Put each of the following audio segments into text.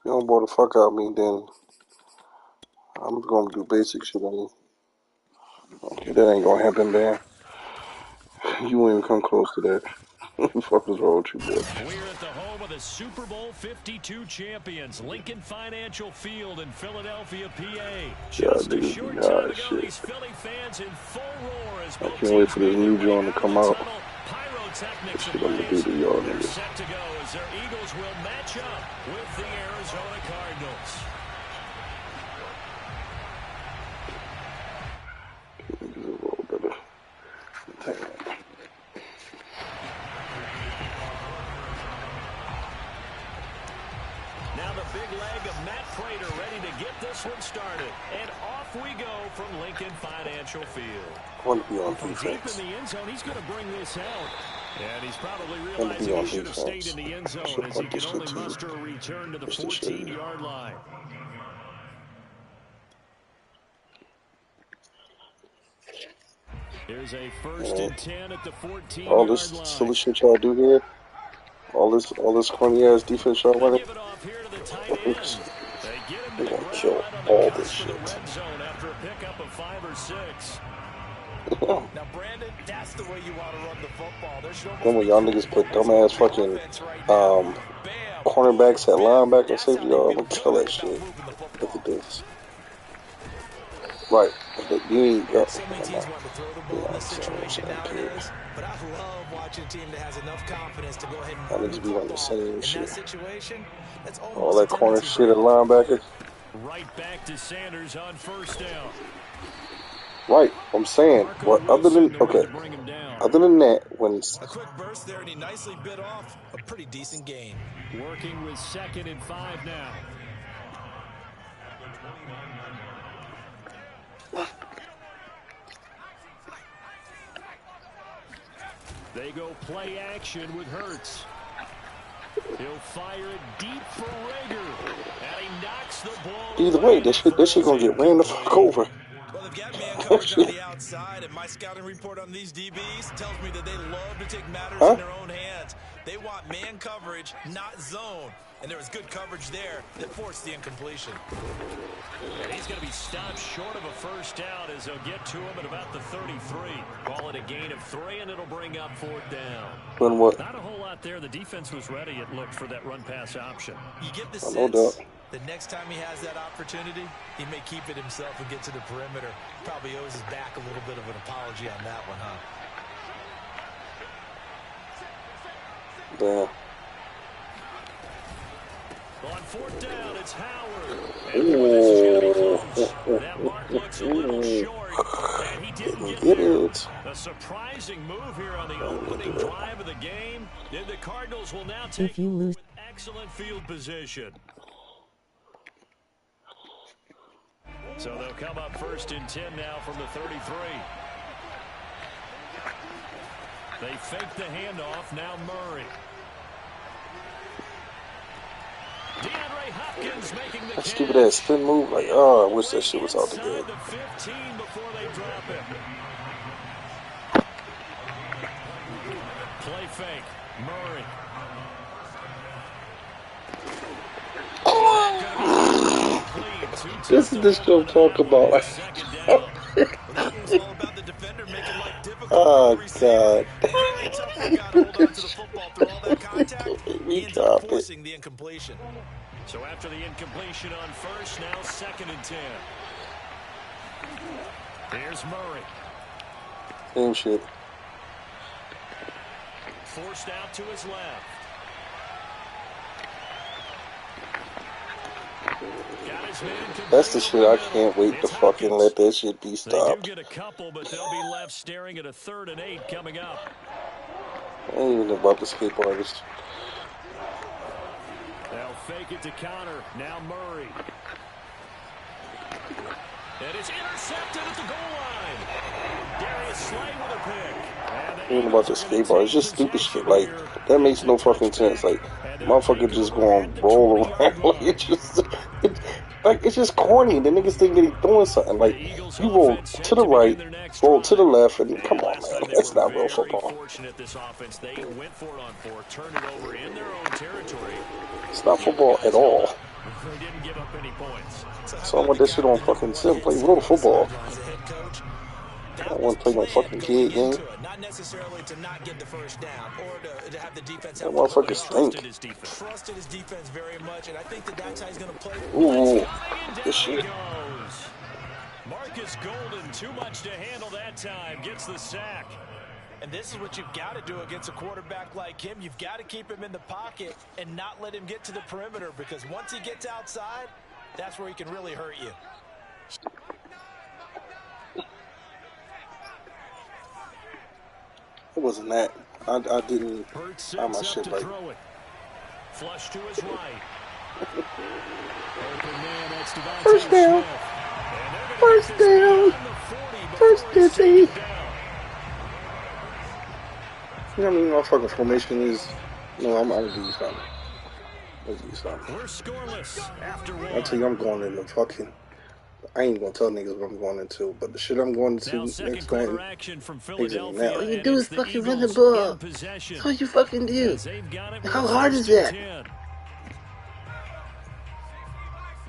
you don't bore the fuck out of me, then I'm gonna do basic shit on you. Okay, that ain't gonna happen, man. You won't even come close to that. What the fuck is wrong with you, boy? We're at the home of the Super Bowl 52 champions, Lincoln Financial Field in Philadelphia, PA. Just a short time ago, these Philly fans in full roar as both can't wait teams for this made their new way joint to out of come the out. tunnel. Pyrotechnics Shit, I'm gonna do ablaze. to y'all They're niggas. set to go as their Eagles will match up with the Arizona Cardinals. Niggas a little better. Now the big leg of Matt Prater ready to get this one started. And off we go from Lincoln Financial Field. I want to be on From defense. deep in the end zone, he's going to bring this out. And he's probably I want to realizing be on he should have stayed defense. in the end zone Should as he fuck can this only shit to you. muster a return to the Just to show you. 14-yard line. Here's a first and 10 at the 14-yard All this line. silly shit y'all do here, all this corny ass defense y'all running, Give it off here to the tight end. They get him to they're the gonna ground kill right on the all this cusp of the shit. red zone after a pickup of 5 or 6. Now, Brandon, that's the way you want to run the football. There should Then when y'all niggas put dumbass fucking cornerbacks at linebacker and safety, y'all gonna kill that shit. Look at this. Right. You ain't got so many teams want to throw the ball in this situation nowadays, but I love watching a team that has enough confidence to go ahead and I run need the to be on the football. same In shit. that situation, that's All almost that a corner tendency shit at for linebacker. Right back to Sanders on first down. Right. I'm saying, what other than other than that, when a quick burst there, and he nicely bit off a pretty decent gain. Working with 2nd and 5 now. They go play action with Hurts. He'll fire it deep for Rager. And he knocks the ball either way, away. this shit gonna get ran the fuck over. Well, they've got man coverage on the outside, and my scouting report on these DBs tells me that they love to take matters in their own hands. They want man coverage, not zone. And there was good coverage there that forced the incompletion. And he's going to be stopped short of a first down as they'll get to him at about the 33. Call it a gain of 3, and it'll bring up 4th down. Then what? Not a whole lot there. The defense was ready, it looked, for that run-pass option. You get the No sense doubt. the next time he has that opportunity, he may keep it himself and get to the perimeter. Probably owes his back a little bit of an apology on that one, huh? Yeah. On 4th down, it's Howard. And boy, this is going to be close. That mark looks a little short, and he didn't get there. A surprising move here on the opening drive of the game. And the Cardinals will now take over with excellent field position. So they'll come up 1st and 10 now from the 33. They fake the handoff. Now Murray. DeAndre Hopkins making the That stupid ass spin move, like, oh, I wish that shit was out the game. The 15 before they drop it. Play fake. Murray. This is the show talk about. Oh, God. We drop it. So after the incompletion on first, now 2nd and 10. Here's Murray. Same shit. Forced out to his left. That's the shit I can't wait to fucking let that shit be stopped. They do get a couple, but they'll be left staring at a 3rd and 8 coming up. I ain't even about the skateboard artist. They'll fake it to Connor. Now Murray. And it's intercepted at the goal line. Darius Slay with a pick. Ain't about the skateboard. It's just stupid shit. Like, that makes no fucking sense. Like, motherfucker just going roll around. Like, it's just corny. The niggas think that he's doing something. Like, you roll to the right, roll to the left, and come on, man. That's not real football. It's not football at all. They didn't give up any points. So I want that shit on fucking sim. Play real football. I don't want to play no fucking kid game. Not necessarily to not get the first down or to have the defense That have motherfucker stink. trusted his defense very much, and I think that's how he's going to play. Ooh, this shit. Marcus Golden, too much to handle that time, gets the sack. And this is what you've got to do against a quarterback like him. You've got to keep him in the pocket and not let him get to the perimeter, because once he gets outside, that's where he can really hurt you. It wasn't that. I didn't. I'm my shit like. Flush to his right. First down. First down. First down. You know how many motherfucking formation is? No, I'm gonna do something. Let's do something. We're scoreless after one. I tell you, I'm going into fucking. I ain't gonna tell niggas what I'm going into, but the shit I'm going into next time. Now, all you do is fucking run the ball. That's all you fucking do. How hard is that?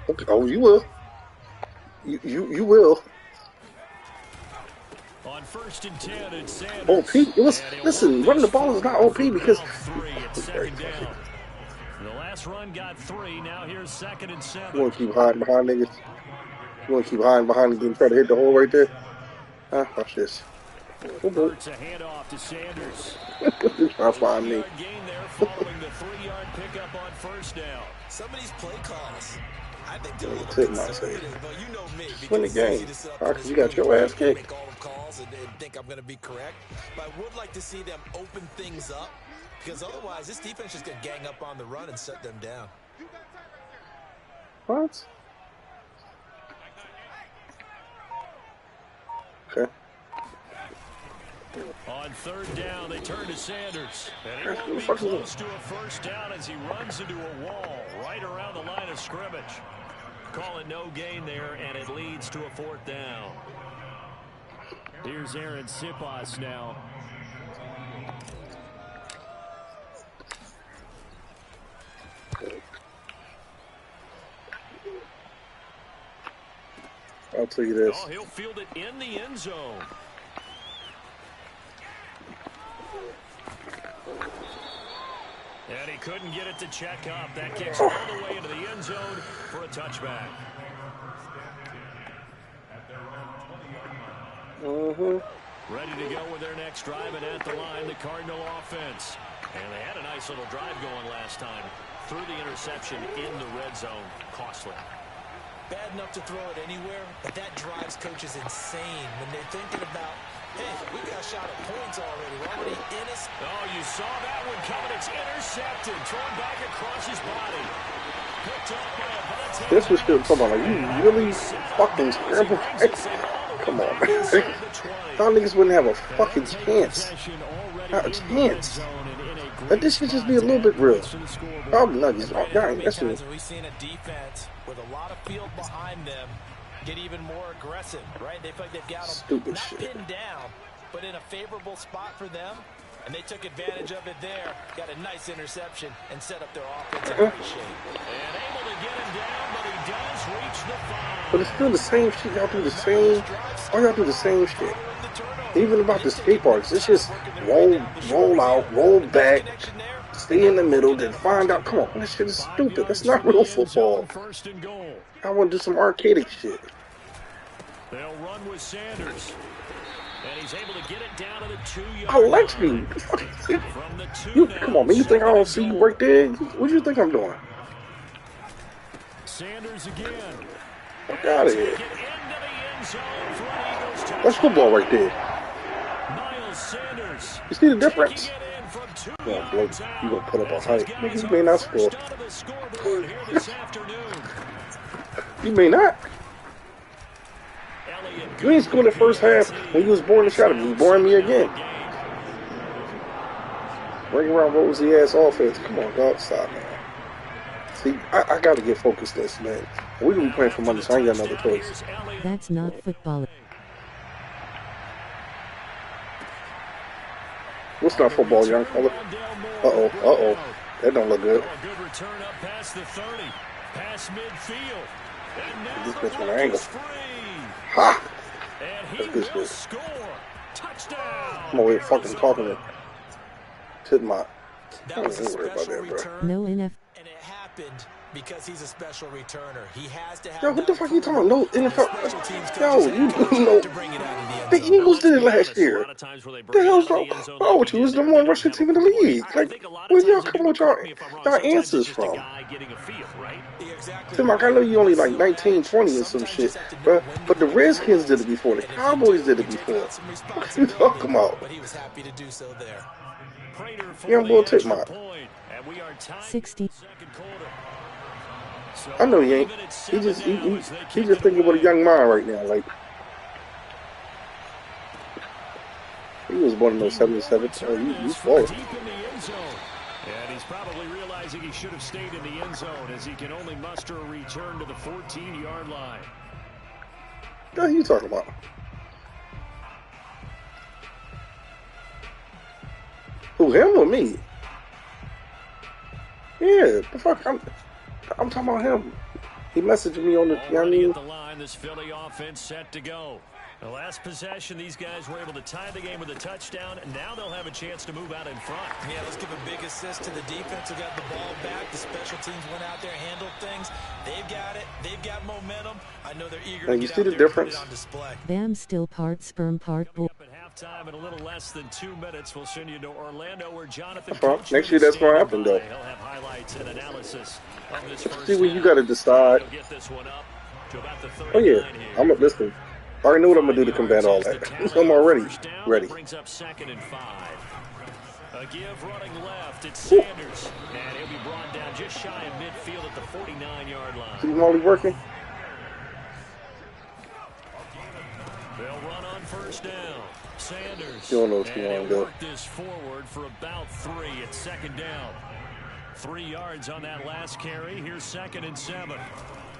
Okay. Oh, you will. You will. On 1st and 10, it's Sanders. OP. It was. Listen, running the ball is not OP because. The last run got 3. Now here's 2nd and 7. You want to keep hiding behind niggas? You want to keep hiding behind and try to hit the hole right there? Huh? Watch this. It's a handoff to Sanders. Try to find me. Gain there following the 3-yard pickup on 1st down. Some of these play calls, I think they're a little Tip myself. conservative, but you know me. Win the game. Because you got your ass kicked. Make all the calls and think I'm going to be correct. But I would like to see them open things up, because otherwise this defense is going to gang up on the run and shut them down. What? Okay. On 3rd down, they turn to Sanders. And he won't be close to a 1st down as he runs into a wall right around the line of scrimmage. Call it no gain there, and it leads to a 4th down. Here's Aaron Sipas now. I'll tell you this. Oh, he'll field it in the end zone. And he couldn't get it to check up. That kicks all the way into the end zone for a touchback. Ready to go with their next drive, and at the line, the Cardinal offense. And they had a nice little drive going last time. Threw the interception in the red zone. Costly. Bad enough to throw it anywhere, but that drives coaches insane when they're thinking about, hey, we got a shot at points already. We're already in us. Oh, you saw that one coming. It's intercepted. Thrown back across his body. Picked up by Avante. This was still talking about, like, you really fucking scramble. Come on, man. Y'all niggas wouldn't have a fucking chance. Not a chance. Let this shit just be a little bit real. Oh, nuggets. Oh, God, that's it. We've seen a defense with a lot of field behind them get even more aggressive, right? They feel like they've got them Stupid not shit. pinned down, but in a favorable spot for them. And they took advantage of it there. Got a nice interception and set up their offense in great shape. And able to get him down, but he does reach the 5. But it's still the same shit. Y'all do the same. All y'all do the same shit. Even about the skate parks, it's just roll out, roll back, stay in the middle, then find out. Come on, that shit is stupid. That's not real football. I want to do some arcadic shit. They'll run with Sanders. And he's able to get it down to the 2-yard I like you. You come on, man. You think I don't see you right there? What do you think I'm doing? Sanders again. Fuck out of here. That's football right there. Miles Sanders. You see the difference? Yeah, Blake, you gonna put up a height. You may not score. You may not. You ain't scored the first half when you was boring the shot at me. You boring me again. Bring around rosy ass offense. Come on, dog. Stop, man. See, I gotta get focused this, man. We're gonna be playing for money, so I ain't got another choice. That's not football. What's not football, young fella? Uh-oh. That don't look good. Good return up past the 30. Past midfield. And now This the bitch on the rook angle. is free. Ha! And he That's good will shit. score. Touchdown. I'm over here fucking talking Arizona. to my. That was a Don't worry about special that, bro. return. No NF. And it happened because he's a special returner. He has to have Yo, what the that fuck you talking approval about? No from NFL. the special teams Yo, coach and you head coach know. to bring it out of the end The zone. Eagles did it last year. The hell's wrong? Oh, what you was the one rushing team in the league? Like, where y'all coming with y'all answers from? Tim, like, I know you only like 19, 20 and some shit, but the Redskins did it before. The Cowboys did it before. What you talking about? But he was happy to do so there. Yeah, I'm gonna take mine. 60. I know he ain't. He just thinking about a young mind right now. Like, he was born in those 77. Oh, he's forward. And he's probably realizing he should have stayed in the end zone as he can only muster a return to the 14-yard line. What are you talking about? Who, him or me? Yeah, the fuck, I'm talking about him. He messaged me on the, you know what I Already mean? at the line, this Philly offense set to go. The last possession, these guys were able to tie the game with a touchdown, and now they'll have a chance to move out in front. Yeah, let's give a big assist to the defense who got the ball back. The special teams went out there, handled things. They've got it. They've got momentum. I know they're eager to You get see out the there and put difference? it on display. Bam still part sperm part bull. Up at halftime in a little less than 2 minutes, we'll send you to Orlando where Jonathan Well, Coachman next year is that's gonna standing happen, by. though. He'll have highlights and analysis of this first See, what you half. gotta decide. He'll get this one up to about the Oh, yeah. 39 here. I'm gonna listen. I already know what I'm gonna do to combat all that. I'm already ready. Brings up 2nd and 5. A give running left. It's Ooh. Sanders. And he'll be brought down just shy of midfield at the 49-yard See line. Molly working? They'll run on first down. Sanders. You don't know what you and want he'll to work this forward for about 3 at 2nd down. 3 yards on that last carry. Here's 2nd and 7.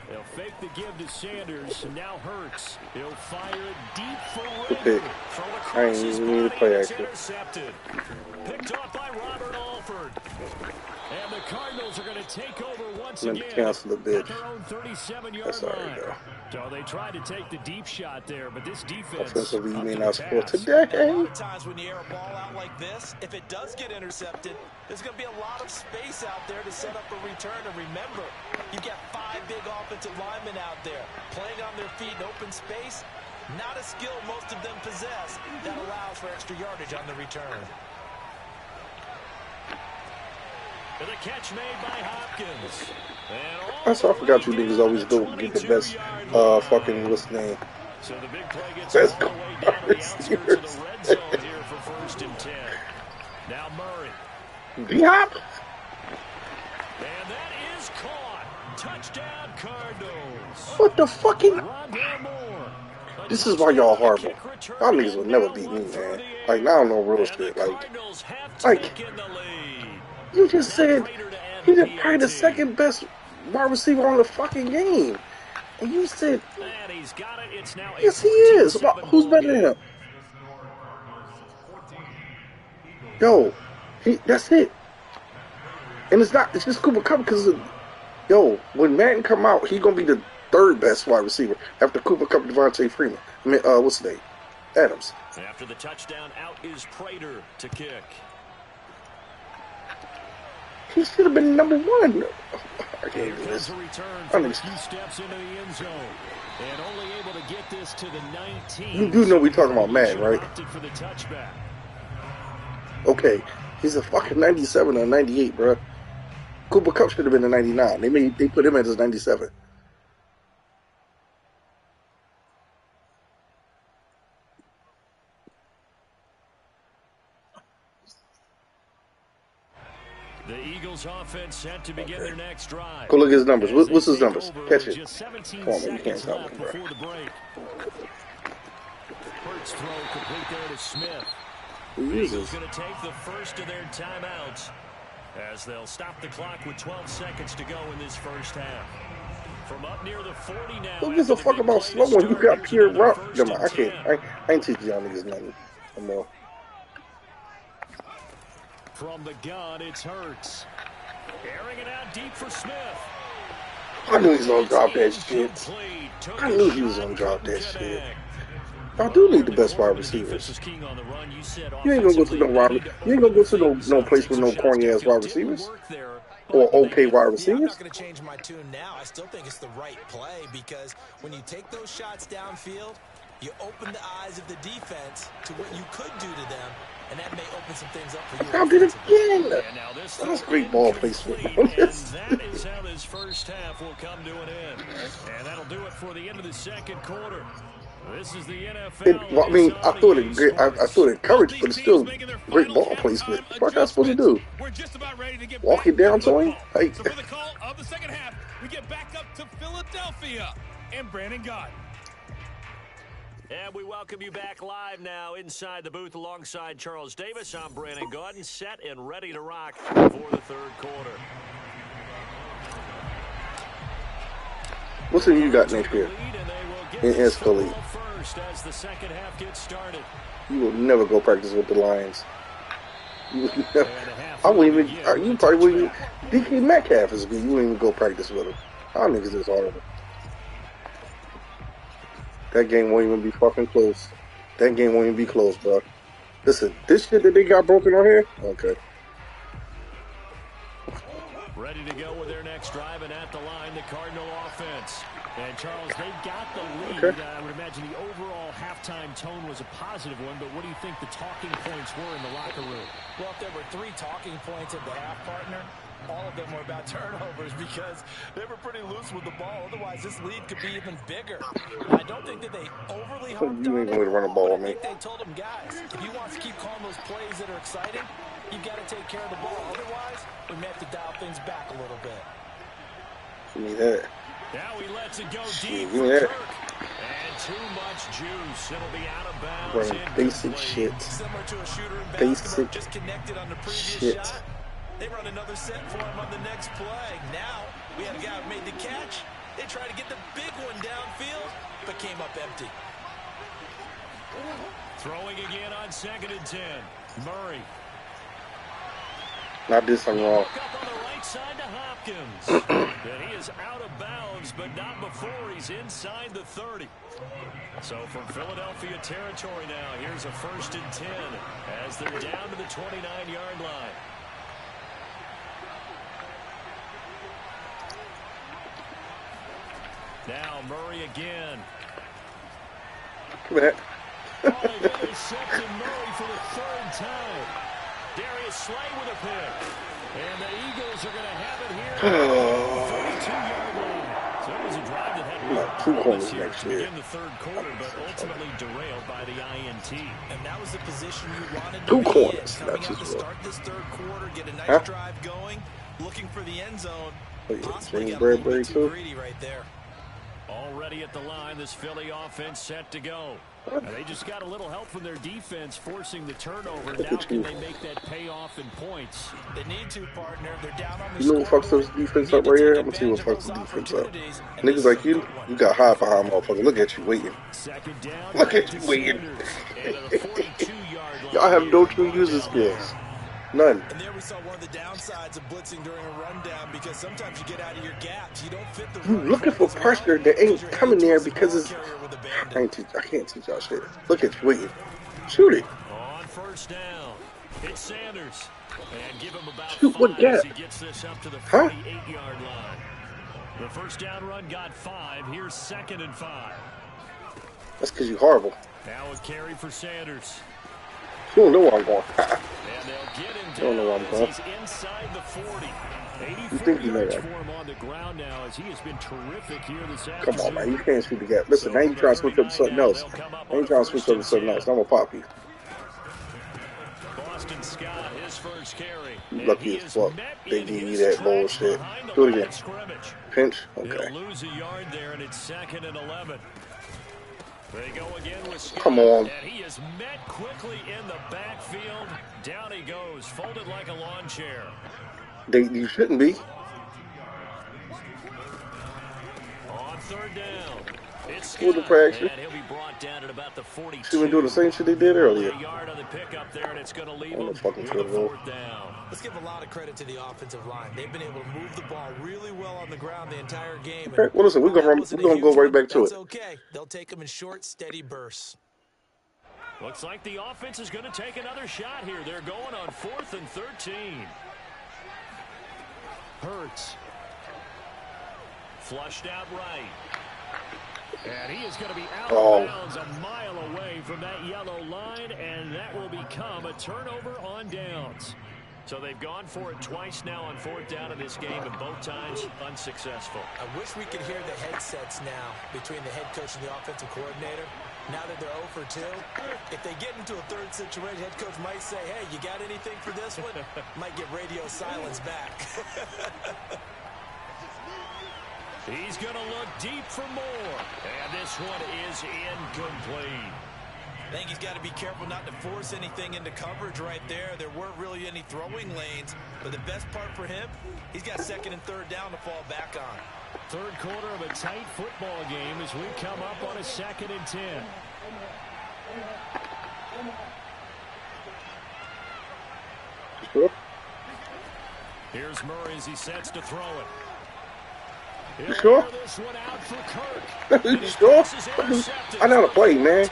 They'll fake the give to Sanders, and now Hurts. He'll fire it deep for Good pick. Throw I across ain't his even need to body, play it's action. intercepted. Picked off by Robert Alford. And the Cardinals are going to take over once Let me again cancel the bitch. at their own 37-yard That's all right, line. though. So they tried to take the deep shot there, but this defense Offensively, you up may to not the score task. today. And a lot of times when you air a ball out like this, if it does get intercepted, there's going to be a lot of space out there to set up a return. And remember, you've got 5 big offensive linemen out there playing on their feet in open space. Not a skill most of them possess that allows for extra yardage on the return. And the catch made by Hopkins. That's why I forgot you niggas always go get the best, fucking, what's the name? So the big play gets Best all the way down to the outskirts of the receivers. red zone here for 1st and 10. Now Murray. D-Hop? And that is caught. Touchdown Cardinals. What the fucking? Rondale Moore. This is why y'all horrible. Y'all niggas will never beat me, man. Like, now I don't know real shit. Like, you just said he's probably the 2nd best wide receiver on the fucking game. And you said, yes, he is. Who's better than him? Yo, that's it. And it's just Cooper Kupp because, yo, when Madden come out, he's going to be the 3rd best wide receiver after Cooper Kupp and Devontae Freeman. I mean, what's his name? Adams. After the touchdown, out is Prater to kick. He should have been number 1. I can't do this. Steps into the end zone. And only able to get this to the 19. You do know we talking about Madden, right? For the touchback. Okay, he's a fucking 97 or 98, bro. Cooper Kupp should have been a 99. They put him as 97. The Eagles offense set to begin their next drive. Go look at his numbers. What's his numbers? Catch it. Come on, man. You can't stop him, bro. Before the break. Hurts throw complete there to Smith. Who The is Eagles this? going to take the first of their timeouts as they'll stop the clock with 12 seconds to go in this first half. From up near the 40 now. Who gives a fuck about slow when you got pure route? Come on, I can't. I ain't teaching y'all niggas nothing no more. From the gun, it's Hurts. Airing it out deep for Smith. I knew he was gonna drop that shit. I knew he was gonna drop that shit. Y'all do need the best wide receivers. You ain't gonna go to no wide. You ain't gonna go to no place with no corny ass wide receivers or okay wide Yeah, I'm not receivers. going to change my tune now. I still think it's the right play because when you take those shots downfield, you open the eyes of the defense to what you could do to them, and that may open some things up for you I did it offensively. again. That's great ball placement. And that is how this first half will come to an end. And that'll do it for the end of the second quarter. This is the NFL. Well, I mean, I thought it great. I thought it encouraged, but it's still great ball placement. What am I supposed to do? We're just about ready to get Walk it down to him? Like, So for the call of the second half, we get back up to Philadelphia and Brandon Gott. And we welcome you back live now inside the booth alongside Charles Davis. I'm Brandon Gaudin, set and ready to rock for the third quarter. what's in you got next year? In Escalade. First as the second half gets started. You will never go practice with the Lions. You would never, I wouldn't even. You probably wouldn't. DK Metcalf is good. You wouldn't even go practice with him. Our niggas is horrible. That game won't even be fucking close. That game won't even be close, bro. Listen, this shit that they got broken on here. Okay. Ready to go with their next drive, and at the line, the Cardinal offense. And, Charles, they've got the lead. Okay. I would imagine the overall halftime tone was a positive one, but what do you think the talking points were in the locker room? Well, if there were 3 talking points at the half, partner, all of them were about turnovers because they were pretty loose with the ball. Otherwise, this lead could be even bigger. I don't think that they overly harped You on ain't it, going to run the ball but I on me. think they told them, guys, if you want to keep calling those plays that are exciting, you've got to take care of the ball. Otherwise, we may have to dial things back a little bit. Give me that. Now he lets it go deep Give for me that. Kirk. And too much juice. It'll be out of bounds. Running basic shit. Similar to a shooter in Basic basketball, just connected on the previous shit. shot. They run another set for him on the next play. Now, we had a guy who made the catch. They tried to get the big one downfield, but came up empty. Throwing again on 2nd and 10. Murray. I did something wrong. Up on the right side to Hopkins. And he is out of bounds, but not before he's inside the 30. So from Philadelphia territory now, here's a 1st and 10 as they're down to the 29-yard line. Now Murray again. Give me that. Oh, they intercepted Murray for the 3rd time. Darius Slay with a pick. And the Eagles are going to have it here. 42-yard line. So it was a drive that had Like 2 corners here next to year. begin the 3rd quarter, but ultimately derailed by the INT. And that was the position you wanted to 2 be in. corners. Coming That's out to just start this 3rd quarter, get a nice Huh? drive going, looking for the end zone. Oh, yeah. Possibly James got a little Bradbury, bit too too. greedy right there. Already at the line, this Philly offense set to go. And they just got a little help from their defense forcing the turnover. Now can they make that pay off in points? They need to, partner. They're down on the You know what fucks this defense up right here? I'm gonna see what fucks the defense up. Niggas like you got high behind motherfucker. Look at you waiting. 2nd down. Look at you waiting. And at the 42-yard line. Y'all have no true user skills. None. And there we saw one of the downsides of blitzing during a rundown because sometimes you get out of your gaps. You don't fit the You run looking for as well pressure that ain't because you're coming headed there towards the because ball it's. carrier with abandon. I can't teach y'all shit. Look at you waiting. Shoot it. On 1st down, it's Sanders. And give him about Shoot, what 5 as gap? he gets this up to the Huh? 48-yard line. The 1st down run got 5. Here's 2nd and 5. That's because you horrible. Now a carry for Sanders. You don't know where I'm going. And they'll get him I don't know where I'm down going. as he's inside the 40. You think you know yards that? for him on the ground now as he has been terrific here this Come afternoon. on, man. You can't shoot the gap. Listen, now you trying to switch up to something else. Now you trying to switch up to something else. I'm going to pop you. Boston Scott, his first carry. You lucky as fuck. They give you that bullshit. Do it again. Pinch? Okay. He'll lose a yard there, and it's 2nd and 11. They go again with Scott. Come on. And he is met quickly in the backfield. Down he goes, folded like a lawn chair. You shouldn't be. On third down. It's Who was the play action? and he'll be brought down at about the 42. She been doing the same shit they did earlier. A yard on the pickup there, and it's going to leave On the them fucking with field a goal. fourth down. Let's give a lot of credit to the offensive line. They've been able to move the ball really well on the ground the entire game. Okay, well listen, we're gonna go right back to That's it. okay. They'll take them in short, steady bursts. Looks like the offense is going to take another shot here. They're going on 4th and 13. Hurts. Flushed out right. And he is going to be out of bounds a mile away from that yellow line, and that will become a turnover on downs. So they've gone for it twice now on 4th down in this game, and both times unsuccessful. I wish we could hear the headsets now between the head coach and the offensive coordinator. Now that they're 0 for 2, if they get into a third situation, head coach might say, hey, you got anything for this one? Might get radio silence back. He's going to look deep for more. And this one is incomplete. I think he's got to be careful not to force anything into coverage right there. There weren't really any throwing lanes. But the best part for him, he's got 2nd and 3rd down to fall back on. Third quarter of a tight football game as we come up on a 2nd and 10. Sure. Here's Murray as he sets to throw it. You sure? This one out for Kirk. You sure? I know how to play, man.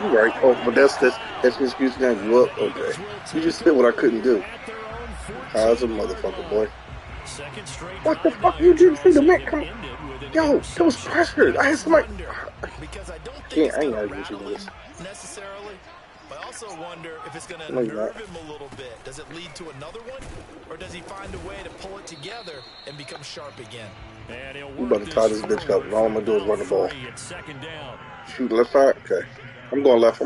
You right. Oh, but that's an excuse now. You up? Okay. You just did what I couldn't do. How's a motherfucker, boy? What the fuck? You didn't see the man come? Yo, that was pressure. I had somebody. Because I don't think I ain't it's arguing going to with this. necessarily. But I also wonder if it's going to No, you're nerve not. him a little bit. Does it lead to another one? Or does he find a way to pull it together and become sharp again? I'm about to tie this bitch up, and all I'm gonna do is run the ball. Second down. Shoot left side? Okay. I'm going left.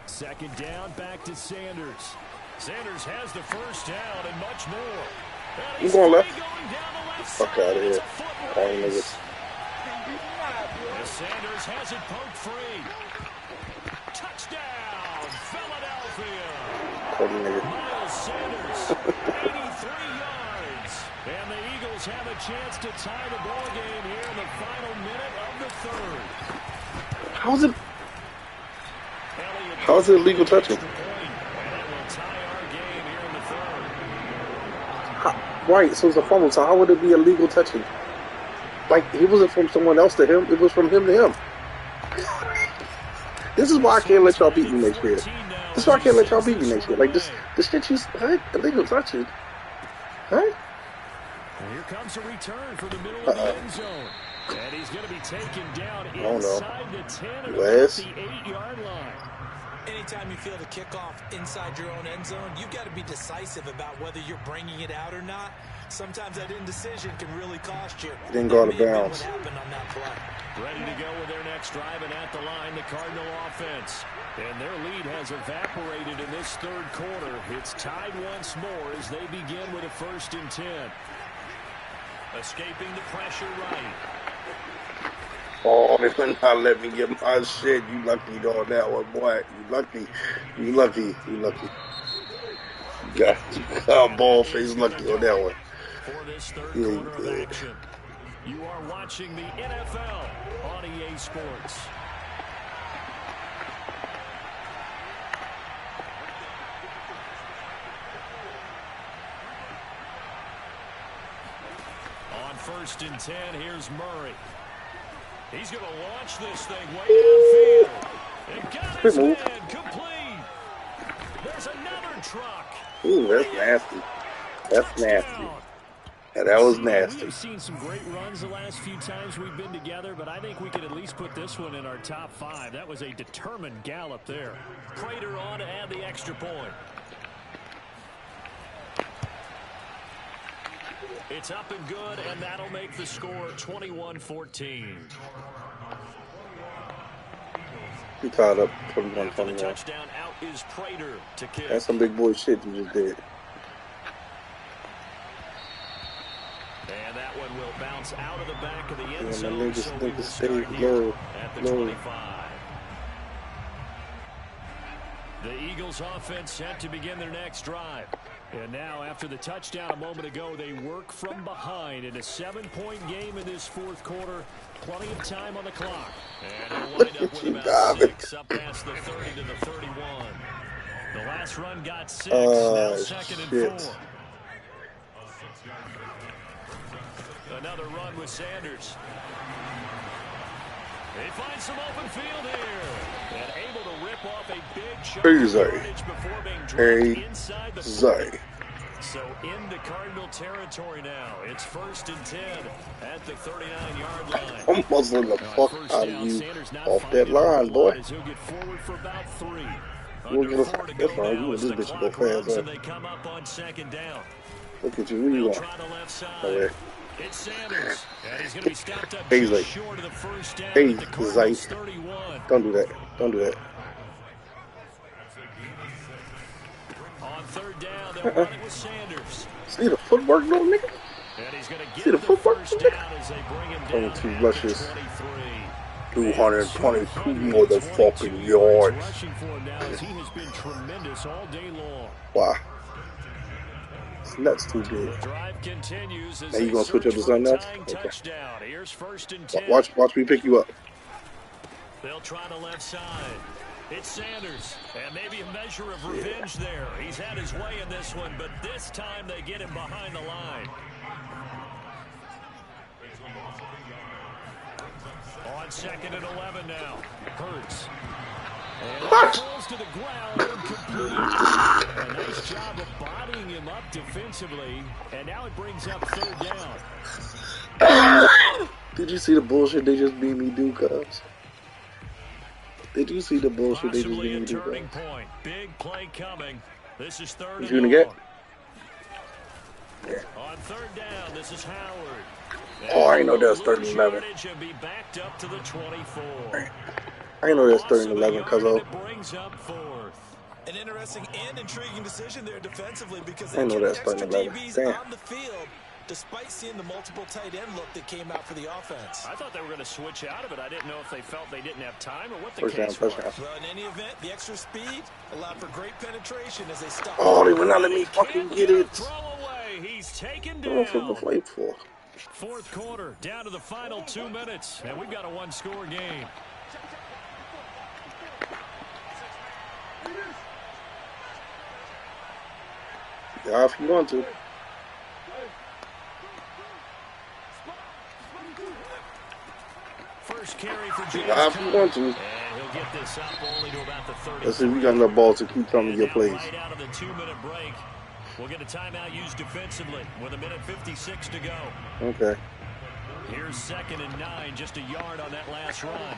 2nd down, back to Sanders. Sanders has the first down and much more. I'm going left. Down the left Fuck side. out of It's here. a foot All race. niggas. As Sanders has it poked free. Touchdown, Philadelphia. Fucking nigga. Miles Sanders, 83 yards. And the Eagles have a chance to tie the ball game here in the final minute of the 3rd. How's it illegal touching? And that will tie our game here in the 3rd. Right, so it's a fumble. So how would it be illegal touching? Like, it wasn't from someone else to him. It was from him to him. This is why I can't let y'all beat me next year. This is why I can't let y'all beat me next year. Like, this shit you... What? Illegal touching? Huh? And here comes a return for the middle of the end zone. And he's going to be taken down inside the 10 and about the 8-yard line. Anytime you feel the kickoff inside your own end zone, you've got to be decisive about whether you're bringing it out or not. Sometimes that indecision can really cost you. It didn't go out of bounds. What happened on that play. Ready to go with their next drive, and at the line, the Cardinal offense. And their lead has evaporated in this 3rd quarter. It's tied once more as they begin with a 1st and 10. Escaping the pressure right. Oh, they would not let me get my shit. You lucky on that one, boy. You lucky. You lucky. You lucky. You got ball face lucky on that one. For this 3rd quarter of action, you are watching the NFL on EA Sports. On 1st and 10, here's Murray. He's going to launch this thing way downfield. And got his man complete. There's another truck. Ooh, that's nasty. That's nasty. Yeah, that was nasty. We've seen some great runs the last few times we've been together, but I think we could at least put this one in our top 5. That was a determined gallop there. Prater on to add the extra point. It's up and good, and that'll make the score 21-14. He tied up 21-21. The touchdown out is Prater to kick. That's some big boy shit you just did. And that one will bounce out of the back of the end zone. Niggas So we will stay start here low. at the Low. 25. The Eagles offense set to begin their next drive. And now, after the touchdown a moment ago, they work from behind in a 7-point game in this fourth quarter. Plenty of time on the clock. And he'll wind up with about 6, up past the 30 to the 31. The last run got 6, now second and 4. Another run with Sanders. They find some open field here. And able to rip off a big chunk of yardage before being dropped inside the 40. So into Cardinal territory now. It's 1st and 10 at the 39-yard line. I'm muzzling the fuck out of you off that line, boy. He'll get forward for about 3. We're that's fine. You want this bitch to go fast, and they come up on 2nd down. Look at you. Where you going? Try the left side. It's Sanders. And he's going to be stopped up hey, just short of the 1st down hey, at the Cardinals 31. Don't do that. Don't do that. On 3rd down, they'll run it with Sanders. See the footwork, little nigga? And he's going to get See the footwork, first down as they bring him down. 22 rushes. 222 motherfucking yards. Rushing for him now as he has been tremendous all day long. Wow. That's too good. The drive continues as now you gonna switch up to something else? Okay. Here's 1st and 10. Watch me pick you up. They'll try the left side. It's Sanders, and maybe a measure of revenge there. He's had his way in this one, but this time they get him behind the line. On 2nd and 11 now. Hurts. And falls to the ground incomplete. A nice job of bodying him up defensively, and now it brings up 3rd down. Did you see the bullshit they just made me do, cuz? Did you see the bullshit they just made me do, turning point. Big play coming. This is 3rd and long. Get? On 3rd down, this is Howard. Oh, I know that's 3rd and 11. Be backed up to the 24. I know that's 3rd and 11, cuz brings up 4th. An interesting and intriguing decision there defensively because I they know that's kept 3rd extra and 11. DBs Damn. on the field despite seeing the multiple tight end look that came out for the offense. I thought they were going to switch out of it. I didn't know if they felt they didn't have time or what the First case down, was. Well, in any event, the extra speed allowed for great penetration as they stopped. Oh, they would not let me fucking get it. Throw away. He's taken What down. the fight for? 4th quarter, down to the final 2 minutes, and we've got a 1-score game. Yeah, if you want to. First carry for James. Yeah, if you want to. And he'll get this up only to about the 30. Let's see if we got enough balls to keep coming to your plays. Right out of the 2-minute break. We'll get a timeout used defensively with 1:56 to go. Okay. Here's 2nd and 9, just a yard on that last run.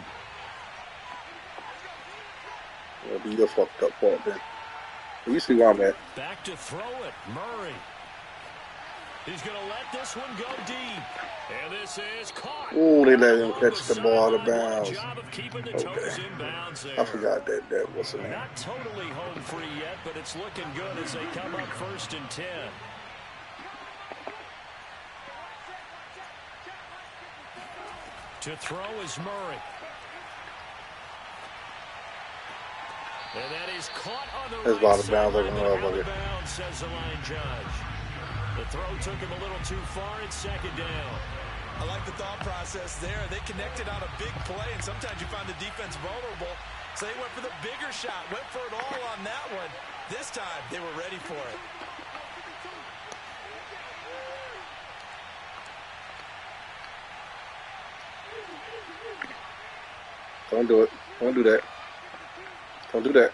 That'll be your fucked up fault then. You see where I'm at. Back to throw it, Murray. He's going to let this one go deep. And this is caught. Oh, they let him catch the ball out of bounds. Job of keeping the toes in bounds there. I forgot that was in there. Not totally home free yet, but it's looking good as they come up 1st and 10. To throw is Murray. And that is caught on the That's right out of bounds like a motherfucker. bounds, says the line judge. The throw took him a little too far. It's 2nd down. I like the thought process there. They connected on a big play, and sometimes you find the defense vulnerable. So they went for the bigger shot, went for it all on that one. This time, they were ready for it. Don't do it. Don't do that. Don't do that.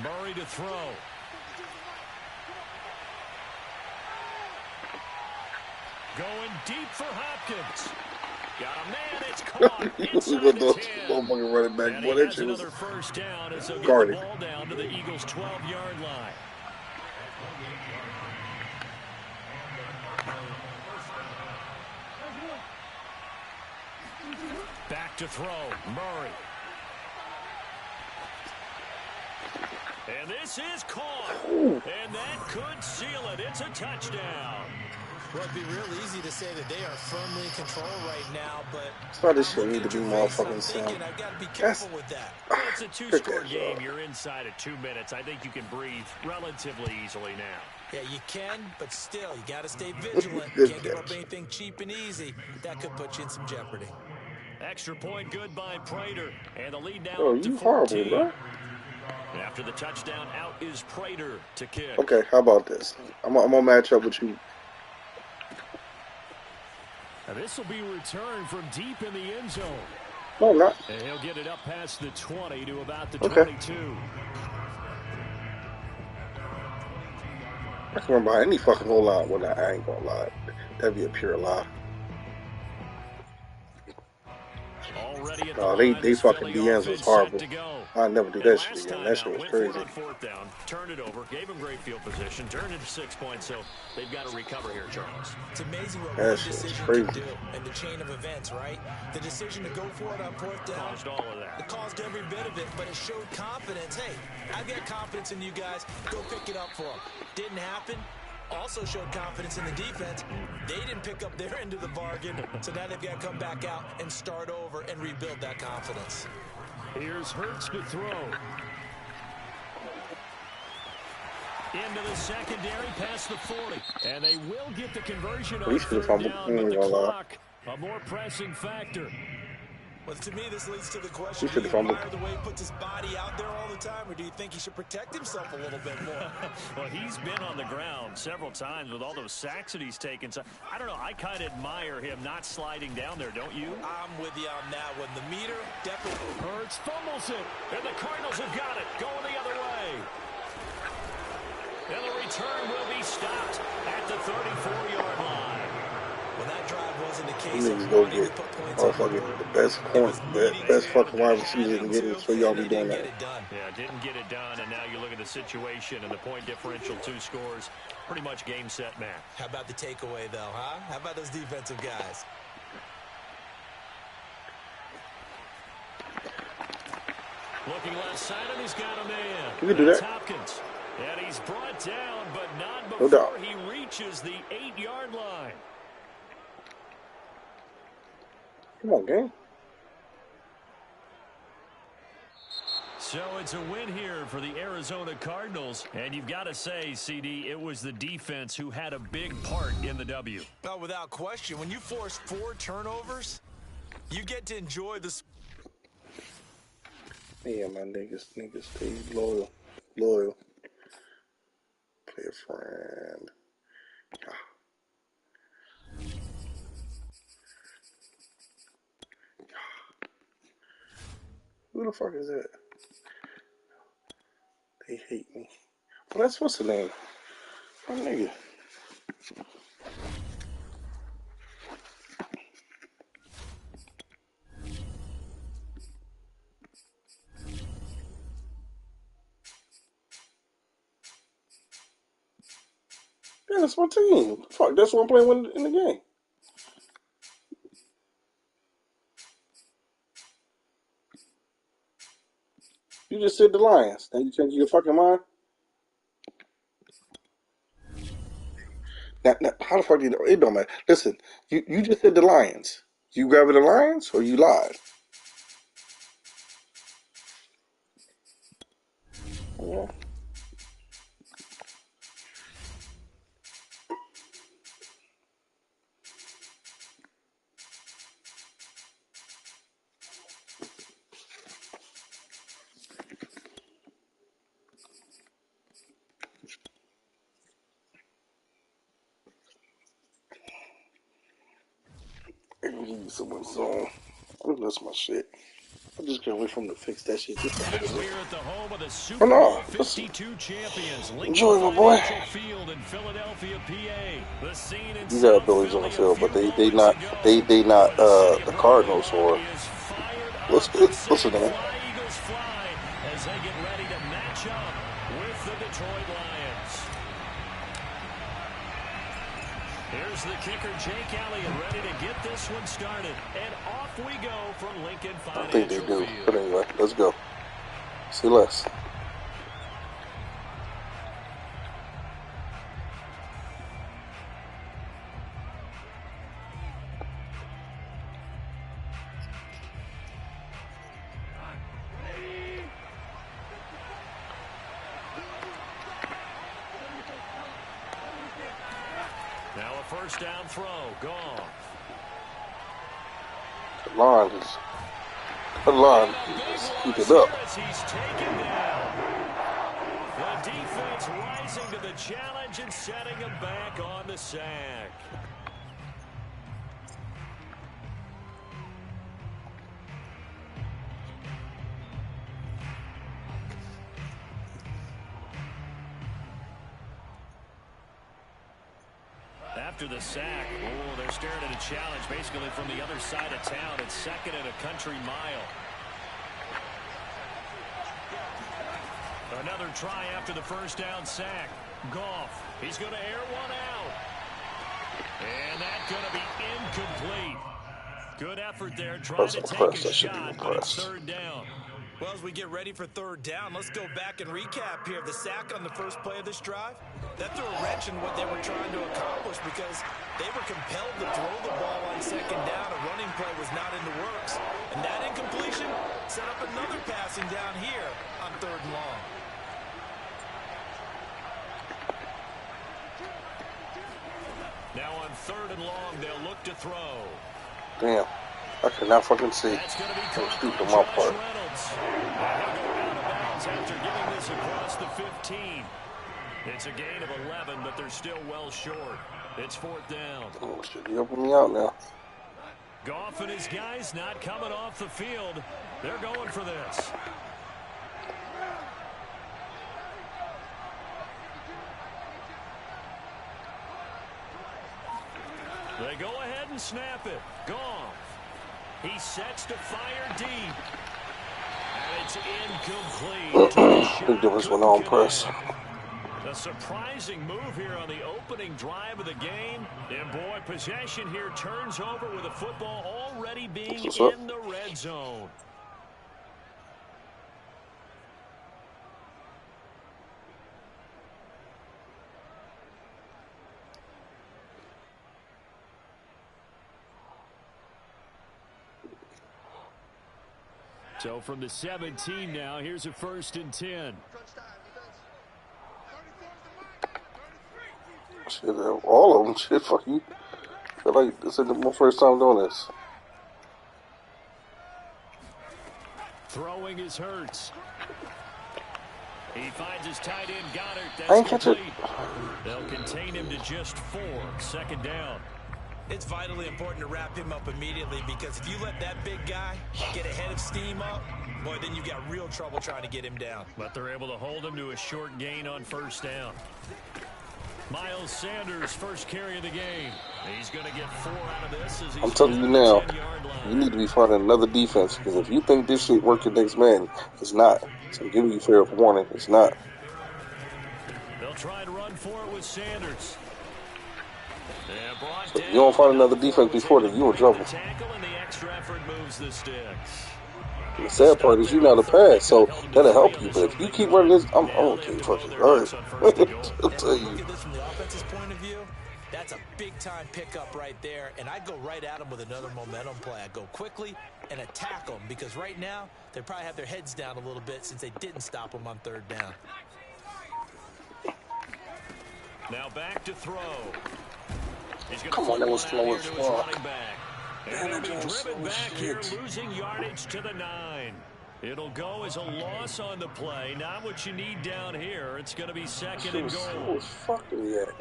Murray to throw. Going deep for Hopkins. Got a man, it's caught. Look at those motherfucking running back. Boy, that shit was another first down as they'll get guarded. the ball down to the Eagles' 12-yard line. Back to throw, Murray. And this is caught. And that could seal it. It's a touchdown. Well, it'd be real easy to say that they are firmly in control right now, but That's why this shit look need to at be your face and I'm motherfucking thinking sim. I've got to be That's careful with that. Well, it's a pick two-score that game. up. You're inside at 2 minutes. I think you can breathe relatively easily now. Yeah, you can, but still, you got to stay vigilant. Good Can't give up catch. anything cheap and easy. That could put you in some jeopardy. Extra point good by Prater. And the lead now Bro, up to you horrible, 14. bro. After the touchdown, out is Prater to kick. Okay, how about this? I'm gonna match up with you. And this will be returned from deep in the end zone. No, I'm not. And he'll get it up past the 20 to about the Okay. 22. I can run behind any fucking whole line. Well, nah, I ain't gonna lie. That'd be a pure lie. Already at the Nah, line, they this fucking Philly DMs was offense horrible. set to go. I'll never do And that shit last again. time That shit out, was went for it crazy. on fourth down, turned it over, gave them great field position, turned it to 6 points, so they've got to recover here, Charles. It's amazing what That one shit was decision crazy. can do in the chain of events, right? The decision to go for it on fourth down. Caused all of that. It caused every bit of it, but it showed confidence. Hey, I've got confidence in you guys. Go pick it up for them. Didn't happen. Also showed confidence in the defense. They didn't pick up their end of the bargain, so now they've got to come back out and start over and rebuild that confidence. Here's Hurts to throw. Into the secondary, past the 40. And they will get the conversion We on should have third fumbled. down, but the Gonna lie. clock, a more pressing factor. Well, to me, this leads to the question, We do should you have fumbled. admire the way he puts his body out there all the time, or do you think he should protect himself a little bit more? Well, he's been on the ground several times with all those sacks that he's taken. So I don't know. I kind of admire him not sliding down there, don't you? I'm with you on that one. The meter definitely... Hurts fumbles it. And the Cardinals have got it, going the other way. And the return will be stopped at the 34-yard line. When that drive wasn't a case You of niggas go wanting to get put points on the board. motherfucking the best It corner, was needing best to, fucking wide they receivers had in to, getting, so y'all and be they doing didn't that. get it done. Yeah, didn't get it done, and now you look at the situation and the point differential, 2 scores, pretty much game, set, match. How about the takeaway, though, huh? How about those defensive guys? Looking left side, and he's got a man. You can do That's that. Hopkins. And he's brought down, but not No before doubt. he reaches the 8-yard line. Come on, gang. So it's a win here for the Arizona Cardinals. And you've got to say, CD, it was the defense who had a big part in the W. Oh, without question. When you force 4 turnovers, you get to enjoy the... Yeah, my niggas stay loyal. Play a friend. Who the fuck is that? They hate me. Well, that's what's the name? My nigga. Yeah, that's my team. Fuck, that's what I'm playing with in the game. You just said the Lions. Now you change your fucking mind? Now, how the fuck do you know? It don't matter. Listen, you just said the Lions. You grabbing the Lions or you lied? Yeah. Someone's on. That's my shit. I just can't wait for him to fix that shit. Just We're at the home of the Super Oh, no. Bowl 52 champions. Enjoy, my boy. Financial Field in Philadelphia, PA. The scene in You got South abilities on the Philly a field, but few they moments not ago. they not But the Cardinals or is fired up. listen The city man. Fly Eagles fly as they get ready to match up with the Detroit Lions. Here's the kicker, Jake Elliott, ready to get this one started. And off we go from Lincoln I Financial think they do. Field. But anyway, let's go. See less. first down throw. Gone. The line is keep it up. He's taken down. The defense rising to the challenge and setting him back on the sack. After the sack, they're staring at a challenge basically from the other side of town. It's second and a country mile. Another try after the first down sack. Goff, he's going to air one out. And that's going to be incomplete. Good effort there trying to take a shot, but it's third down. Well, as we get ready for third down, let's go back and recap here. The sack on the first play of this drive, that threw a wrench in what they were trying to accomplish because they were compelled to throw the ball on second down. A running play was not in the works. And that incompletion set up another passing down here on third and long. Now on third and long, they'll look to throw. Damn. I could not fucking see. That's going to be caught Stupid by on my Josh part. Reynolds. And he'll go out of bounds after getting this across the 15. It's a gain of 11, but they're still well short. It's fourth down. Oh, shit, you helping me out now. Goff and his guys not coming off the field. They're going for this. They go ahead and snap it. Goff. He sets to fire deep. And it's incomplete. Big difference when on press. A surprising move here on the opening drive of the game. And boy, possession here turns over with the football already being in the red zone. So from the 17 now, here's a first and 10. Shit, all of them. Shit, fuck you. I feel like this isn't my first time doing this. Throwing is Hurts. He finds his tight end Goddard. That's I ain't catch it. They'll contain him to just 4. Second down. It's vitally important to wrap him up immediately because if you let that big guy get ahead of steam up, boy, then you've got real trouble trying to get him down. But they're able to hold him to a short gain on first down. Miles Sanders, first carry of the game. He's going to get 4 out of this. As he's I'm telling you now, you need to be finding another defense because if you think this shit work against man, it's not. So I'm giving you fair warning, it's not. They'll try to run for it with Sanders. So if you don't find another defense before that, you're in trouble. Tackle and the extra effort moves the sticks. The sad part is you're not a pass, so that'll help you. But if you keep running this, I'm okay. Fuck it. All right. I'll tell you. Look at this from the offense's point of view. That's a big-time pickup right there, and I go right at them with another momentum play. I go quickly and attack them because right now they probably have their heads down a little bit since they didn't stop them on third down. Now back to throw. Come on, that was slow as fuck. And it'll be driven back here, losing yardage to the 9. It'll go as a loss on the play. Not what you need down here. It's going to be second and goal. Slow as fuck in that.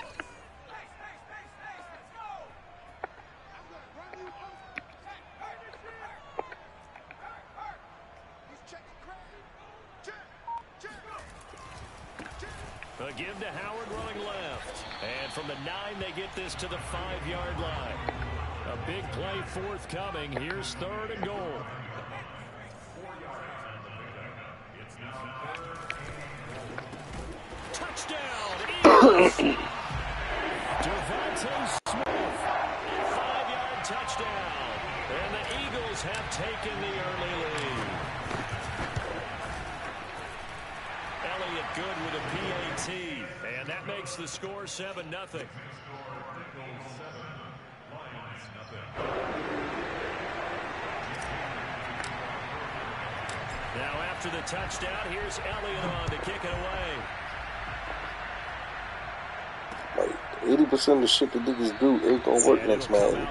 A give to Howard running left. And from the 9, they get this to the 5-yard line. A big play forthcoming. Here's third and goal. Touchdown, Eagles. Devontae Smith. 5-yard touchdown. And the Eagles have taken the early lead. Elliott good with a PAT. And that makes the score 7-0. Now after the touchdown, here's Elliott on to kick it away. Like, 80% of the shit that niggas do ain't gonna work next Madden.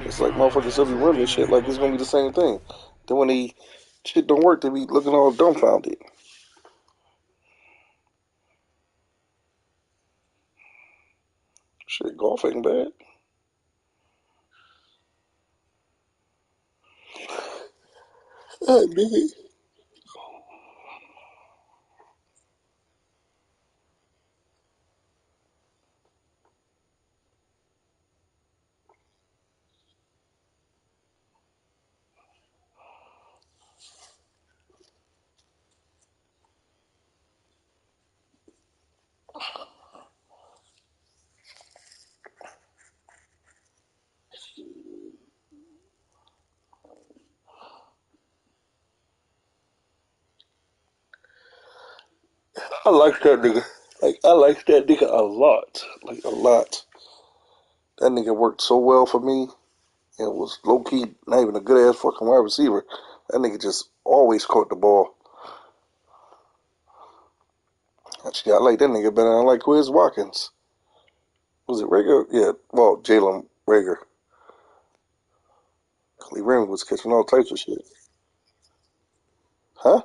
It's like motherfuckers still be running this shit like it's gonna be the same thing. Then when they shit don't work, they be looking all dumbfounded. Shit, golf ain't bad. Nigga. I like that nigga. Like, I like that nigga a lot. Like, a lot. That nigga worked so well for me. And was low key, not even a good ass fucking wide receiver. That nigga just always caught the ball. Actually, I like that nigga better than I like Quiz Watkins. Was it Rager? Yeah, well, Jalen Rager. Lee Raymond was catching all types of shit. Huh?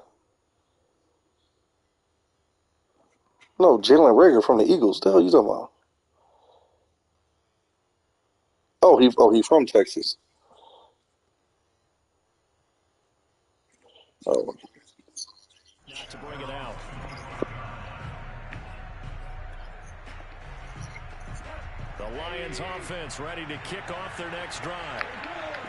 No, Jalen Rager from the Eagles. The hell you talking about? He from Texas. Oh, Not to bring it out. The Lions offense ready to kick off their next drive.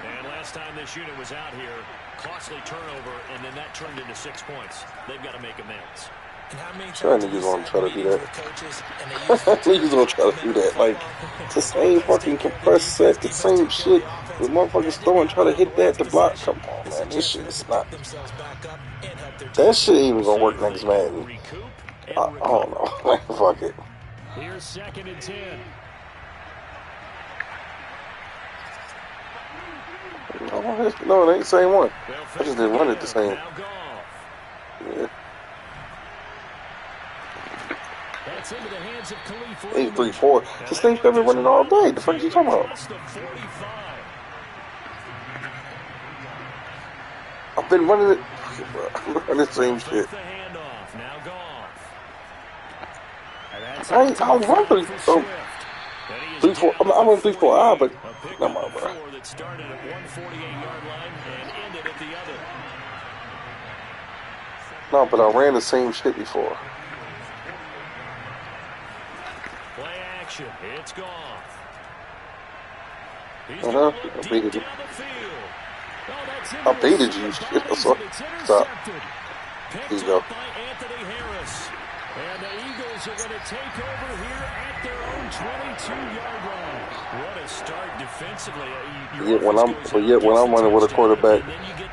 And last time this unit was out here, costly turnover, and then that turned into 6 points. They've got to make amends. And how many sure times niggas gonna try to do meetings that. with coaches and they use the Niggas gonna try to do that. Like, it's the same fucking compressed set, the same shit. The motherfuckers throwing, try to hit that to block. Come on, man. This shit is not. That shit ain't even gonna work next Madden. I don't know. Like, fuck it. Here's 2nd and 10. No, it ain't the same one. I just didn't run it the same. Yeah. That's into the hands of Khalif. 8-3-4. This thing's been running all day. The fuck you talking about? I've been running it. I'm running the same shit. I don't run 3-4. I'm running 3-4-I, but never mind, bro. That started at 148-yard line and ended at the other. No, but I ran the same shit before. Play action. It's gone. I baited you. I baited you. Shit, so stop. Here you go. And the Eagles are going to take over here at their own 22-yard line. What a start defensively. When I'm running with a quarterback,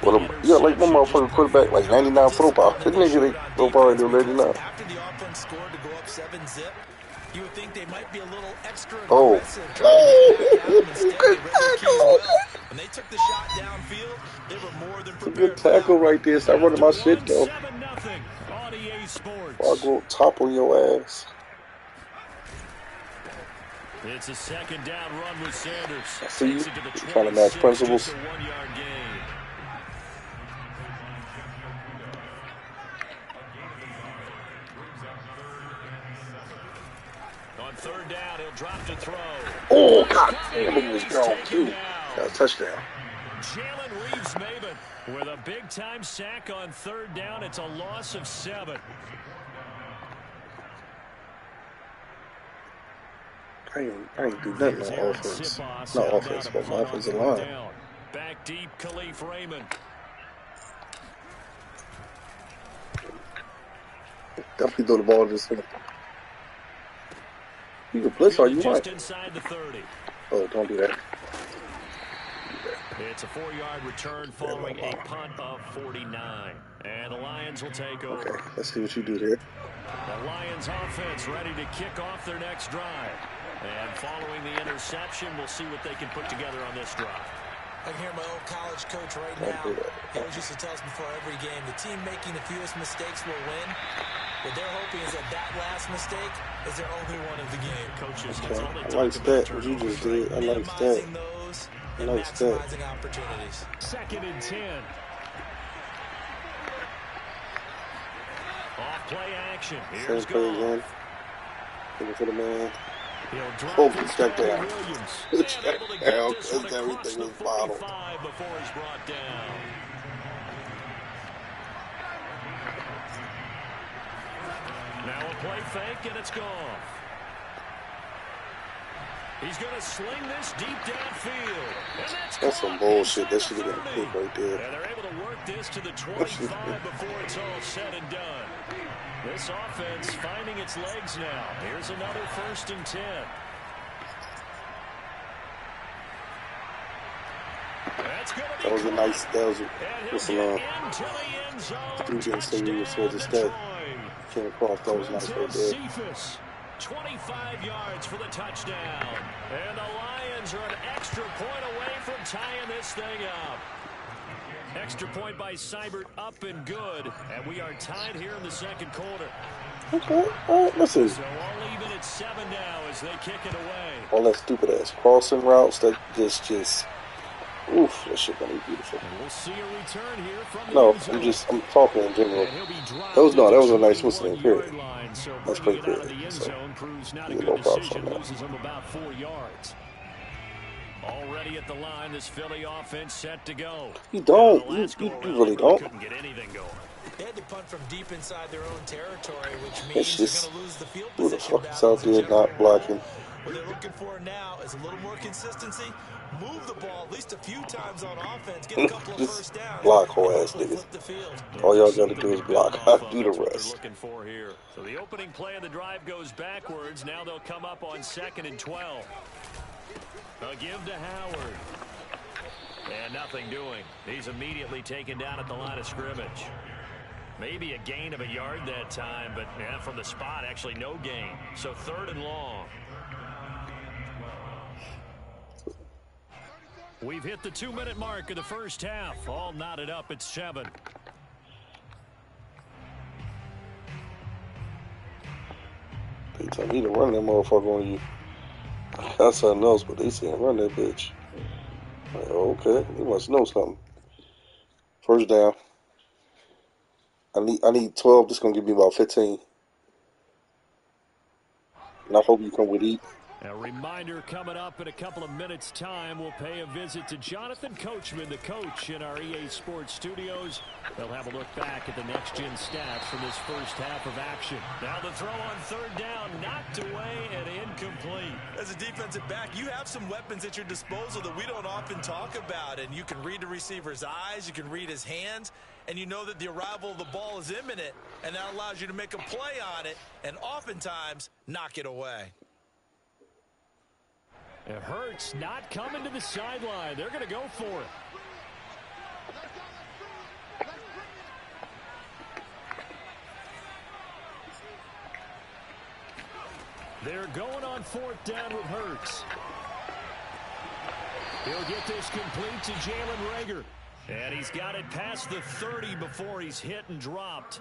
like my motherfucking quarterback, like 99 football. That nigga, they football ain't do 99. After the offense scored to go up 7-zip, you would think they might be a little extra aggressive. When they took the shot downfield, they were more than prepared. Good tackle right there. Stop running my shit, though. I'll go topple your ass. It's a 2nd down run with Sanders. I see you. You're trying to match principles. On 3rd down, he'll drop to throw. Oh, God damn, it was gone, too. Got a touchdown. Jalen Reeves-Maybin with a big-time sack on 3rd down. It's a loss of 7. I ain't do nothing on offense. Not offense, but my offensive line. Back deep, Khalif Raymond. Definitely throw the ball to this thing. You can blitz all you want. Just inside the 30. Oh, don't do that. It's a 4-yard return following a punt of 49. And the Lions will take over. Okay, let's see what you do here. The Lions offense ready to kick off their next drive. And following the interception, we'll see what they can put together on this drive. I can hear my old college coach right now. He always used to tell us before every game, the team making the fewest mistakes will win. What they're hoping is that last mistake is their only one of the game. Coaches, Okay. that's all they I talk like about. that, what you just did. I like that. Minimizing those I and like that. maximizing opportunities. 2nd and 10. Off play action. Same Here's play goal. again. Looking for the man. He'll drop Oh, this check to down. Williams. Check And able to get down, this one because across everything the was bottled. 45 before he's brought down. Now a play fake, and it's gone. He's going to sling this deep downfield. And That's some bullshit. That should have been a pick right there. And they're able to work this to the 25 before it's all said and done. This offense finding its legs now. Here's another 1st and 10. That's going to be That was a nice, that was a, what's along. You didn't say you were supposed to stay. Came across, that was nice right there. 25 yards for the touchdown. And the Lions are an extra point away from tying this thing up. Extra point by Seibert, up and good. And we are tied here in the 2nd quarter. Okay, all right, listen. So all even at 7 now as they kick it away. All that stupid ass crossing routes, that just, oof, that shit gonna be beautiful. And we'll see a return here from the No, end zone. I'm talking in general. And he'll be dropped That was at the a nice whistle, 21-yard period. line, so Nice bringing play, it out of the period. end So, zone proves not a no good props decision. on that. Loses him about 4 yards. Already at the line, this Philly offense set to go. You don't. Now, the last You go-around, really they don't. couldn't get anything going. They had to punt from deep inside their own territory, which It's means just, they're going to lose the field who the position fuck is battle out as a there general not blocking? rule. What they're looking for now is a little more consistency. Move the ball at least a few times on offense. Get a couple of Just first downs. block whole and ass hopefully niggas. flip the field. All y'all Just gotta something do is to build block. off I of. do the That's what they're rest. looking for here. So the opening play of the drive goes backwards. Now they'll come up on 2nd and 12. A give to Howard. And nothing doing. He's immediately taken down at the line of scrimmage. Maybe a gain of a yard that time, but yeah, from the spot, actually no gain. So 3rd and long. We've hit the 2-minute mark of the first half. All knotted up at 7. They tell me to run that motherfucker on you. That's something else, but they saying run that bitch. Like, okay, they must know something. 1st down. I need 12. This gonna give me about 15. And I hope you come with eat. A reminder coming up in a couple of minutes' time. We'll pay a visit to Jonathan Coachman, the coach in our EA Sports studios. They'll have a look back at the next-gen stats from this first half of action. Now the throw on 3rd down, knocked away and incomplete. As a defensive back, you have some weapons at your disposal that we don't often talk about. And you can read the receiver's eyes, you can read his hands, and you know that the arrival of the ball is imminent, and that allows you to make a play on it and oftentimes knock it away. It hurts not coming to the sideline. They're going to go for it. They're going on 4th down with Hurts. He'll get this complete to Jalen Reagor. And he's got it past the 30 before he's hit and dropped.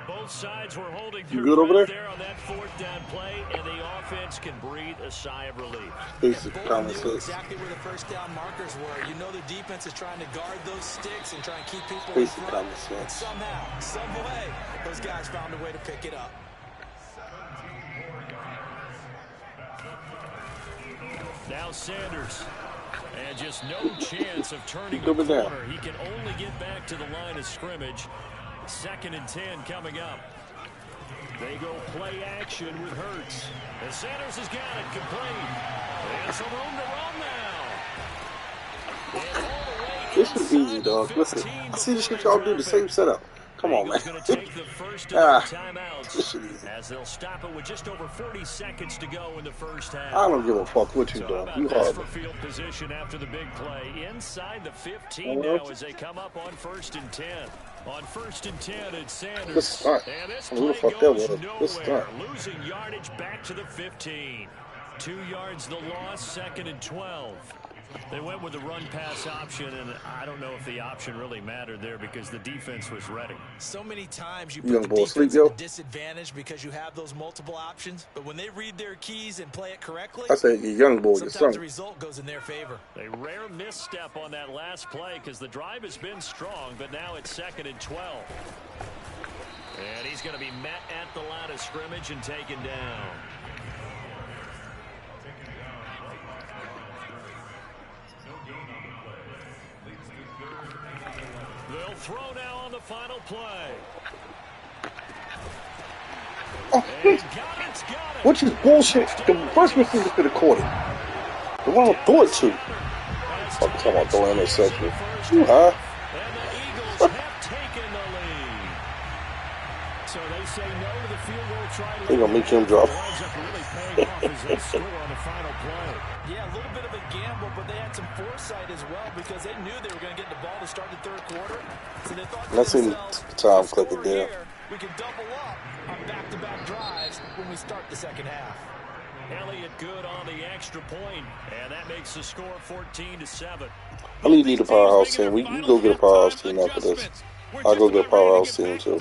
Both sides were holding their good over breath there? on that 4th down play, and the offense can breathe a sigh of relief. Basic Both common knew sense. exactly where the first down markers were. You know the defense is trying to guard those sticks and try and keep people in Basic front. common And sense. somehow, some way, those guys found a way to pick it up. Now Sanders. And just no chance of turning the Double down. corner. He can only get back to the line of scrimmage. 2nd and 10 coming up. They go play action with Hurts. And Sanders has got it complete. And some room to run now. And all the way This is easy, inside the dog. Listen, 15 I see this shit before y'all do the same setup. Come on, man. Eagles going to take the first of their This timeouts shit easy. as they'll stop it with just over 40 seconds to go in the first half. I don't give a fuck what you So how doing. about You this horrible. for field position after the big play? Inside the 15 now as they come up on 1st and 10. On 1st and 10, it's Sanders. Good start. And this Who the play fuck that goes was? Good nowhere. start. Losing yardage back to the 15. 2 yards the loss, 2nd and 12. They went with the run-pass option, and I don't know if the option really mattered there because the defense was ready. So many times you Young put the boy sleep, defense at yo. a disadvantage because you have those multiple options, but when they read their keys and play it correctly, I said, your young boy, your sometimes the son. result goes in their favor. A rare misstep on that last play because the drive has been strong, but now it's 2nd and 12. And he's going to be met at the line of scrimmage and taken down. They'll throw now on the final play. Which is bullshit. The first receiver could have caught it. The one who threw it to. I'm talking about throwing interception. You high? And the Eagles have taken the lead. So they say no to the field goal try. They're going to make him drop. Winds up really paying off as they score on the final play. Yeah, a little bit of a gamble, but they had some foresight as well because they knew they were going to get the ball to start the third quarter. So they thought to Let's see themselves, time "Score click it down." here, we can double up on back-to-back drives when we start the second half. Elliott good on the extra point, and that makes the score 14-7. I really need a powerhouse team. We go get a powerhouse team after this. I'll go get a powerhouse team too.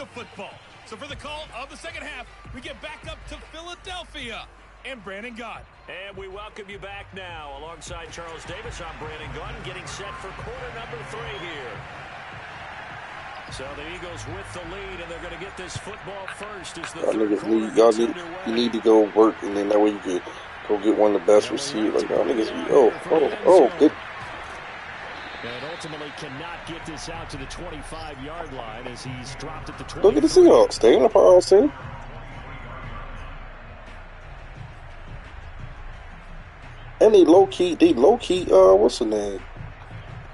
So for the call of the second half, we get back up to Philadelphia and Brandon Gott. And we welcome you back now. Alongside Charles Davis, I'm Brandon Gunn, getting set for quarter number 3 here. So the Eagles with the lead, and they're going to get this football first as the third quarter You need to go work, and then that way you can go get one of the best receivers. Like, y'all niggas, good. And ultimately cannot get this out to the 25-yard line as he's dropped at the 20. Look at the Seahawks. Stay in the powerhouse team. And they low key, what's the name?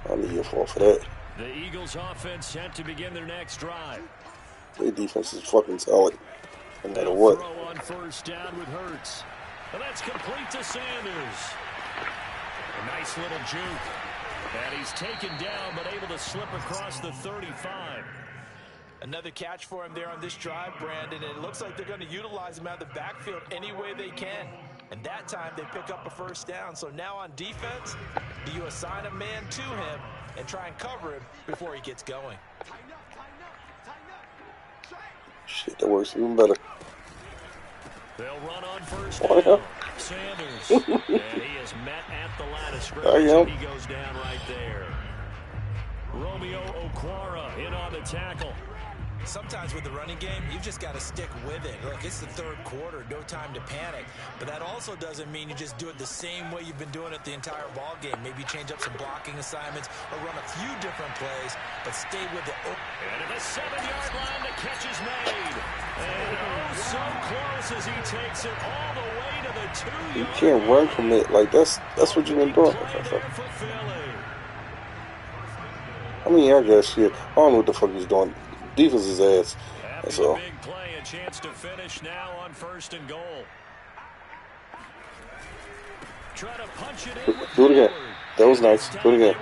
I need your fault for that. The Eagles offense set to begin their next drive. Their defense is fucking solid, no matter what. Throw on first down with Hurts. And that's complete to Sanders. A nice little juke. And he's taken down, but able to slip across the 35. Another catch for him there on this drive, Brandon, and it looks like they're going to utilize him out of the backfield any way they can. And that time they pick up a first down. So now on defense, do you assign a man to him and try and cover him before he gets going? Shit, that works even better. They'll run on first down. Sanders. And he is met at the line of scrimmage. And he goes down right there. Romeo Okwara in on the tackle. Sometimes with the running game, you've just got to stick with it. Look, it's the third quarter, no time to panic. But that also doesn't mean you just do it the same way you've been doing it the entire ball game. Maybe change up some blocking assignments or run a few different plays, but stay with it. And at the 7-yard line, the catch is made. And oh, so close as he takes it all the way to the 2-yard line. You can't run from it. Like, that's what you've been doing. I mean, I guess shit. I don't know what the fuck he's doing. Defense is ass. That's all. Big play, a chance to finish now on first and goal. Try to punch it in. Do it again. That was nice. Do it again.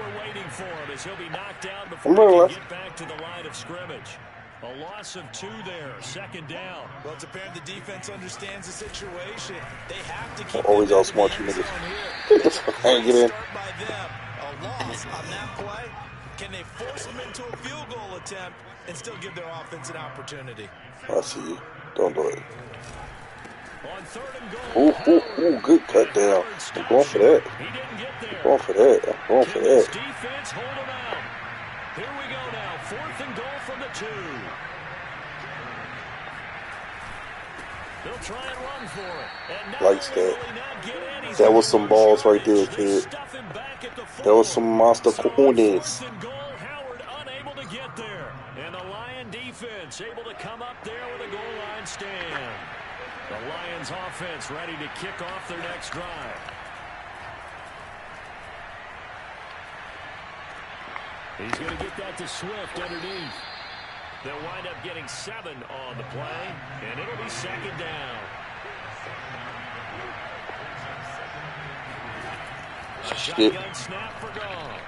I'm running left. Get back to the line of scrimmage. A loss of 2 there. Second down. Well, it's apparent the defense understands the situation. They have to keep always outsmart you niggas. Get the fuck out, get in. By them. A loss on that play. Can they force them into a field goal attempt and still give their offense an opportunity? I see you. Don't do it. On third and goal. Ooh, good cut down. I'm going for that. I'm going for that. I'm going for that. Defense hold him out. Here we go now. 4th and goal from the 2. They'll try and run for it. And Likes that. That was some balls right there, kid. That was some monster cojones. Howard unable to get there. And the Lion defense able to come up there with a goal line stand. The Lions offense ready to kick off their next drive. He's going to get that to Swift underneath. They'll wind up getting 7 on the play, and it'll be second down. Shotgun snap for Goff.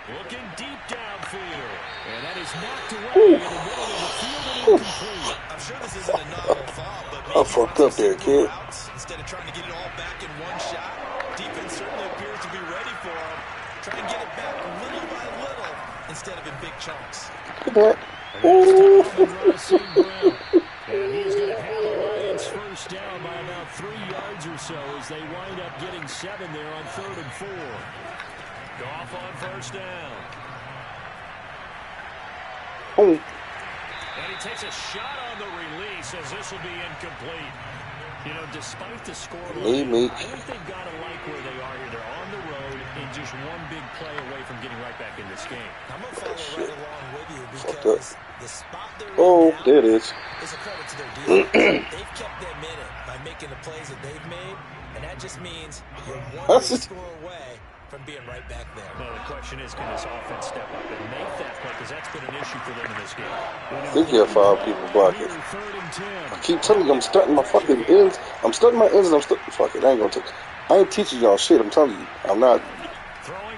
Looking deep downfield. And that is knocked away in the middle of the field and incomplete. I'm sure this isn't a novel thought, but I fucked up there, kid. Instead of trying to get it all back in one shot, defense Try and get it back little by little instead of in big chunks. Good boy. Ooh. And he's going to have the Lions first down by about 3 yards or so as they wind up getting 7 there on 3rd and 4. Goff on first down. Oh. And he takes a shot on the release as this will be incomplete. You know, despite the scoreline, I think they've got to like where they are here. They're on the road and just one big play away from getting right back in this game. I'm going to follow right along with you because the spot they're oh, in now there it is. is a credit to their defense. They've kept them in it by making the plays that they've made, and that just means you're one big score away from being right back there. Now, the question is, can this offense step up and make that play? Because that's been an issue for them in this game. They get 5 people blocking. I keep telling you, I'm starting my fucking ends. I'm starting my ends and I'm starting. Fuck it, I ain't gonna take. I ain't teaching y'all shit. I'm telling you, I'm not.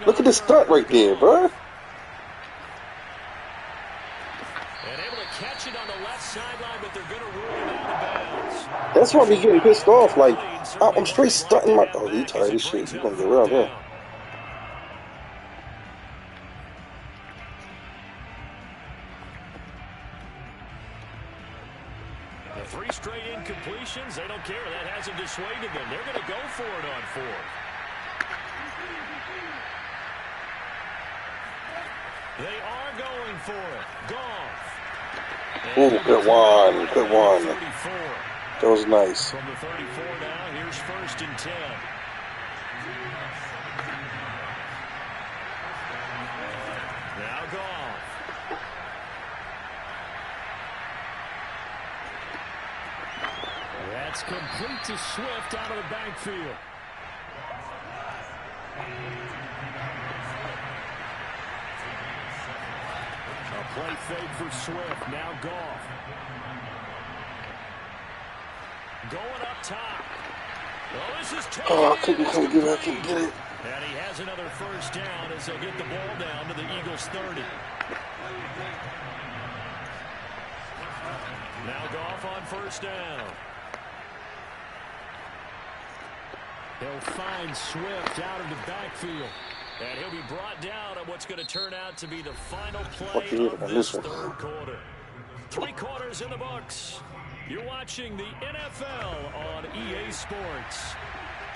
Look at this stunt right there, bro. And able to catch it on the left sideline, but they're going to rule it out of bounds. That's why I be getting pissed off. Like, I'm straight stunting my. Oh, you tired of shit. You gonna get rid of him. The 3 straight incompletions, they don't care. That hasn't dissuaded them. They're going to go for it on 4th. They are going for it. Goff. Ooh, good one. Good one. That was nice. From the 34 now, here's 1st and 10. Now Goff. That's complete to Swift out of the backfield. A play fake for Swift. Now Goff. Going up top. Oh, this is Oh, I couldn't come get it. I couldn't get it. And he has another first down as they'll get the ball down to the Eagles' 30. Now Goff on first down. He'll find Swift out of the backfield. And he'll be brought down at what's going to turn out to be the final play of this 3rd quarter. 3 quarters in the books. You're watching the NFL on EA Sports.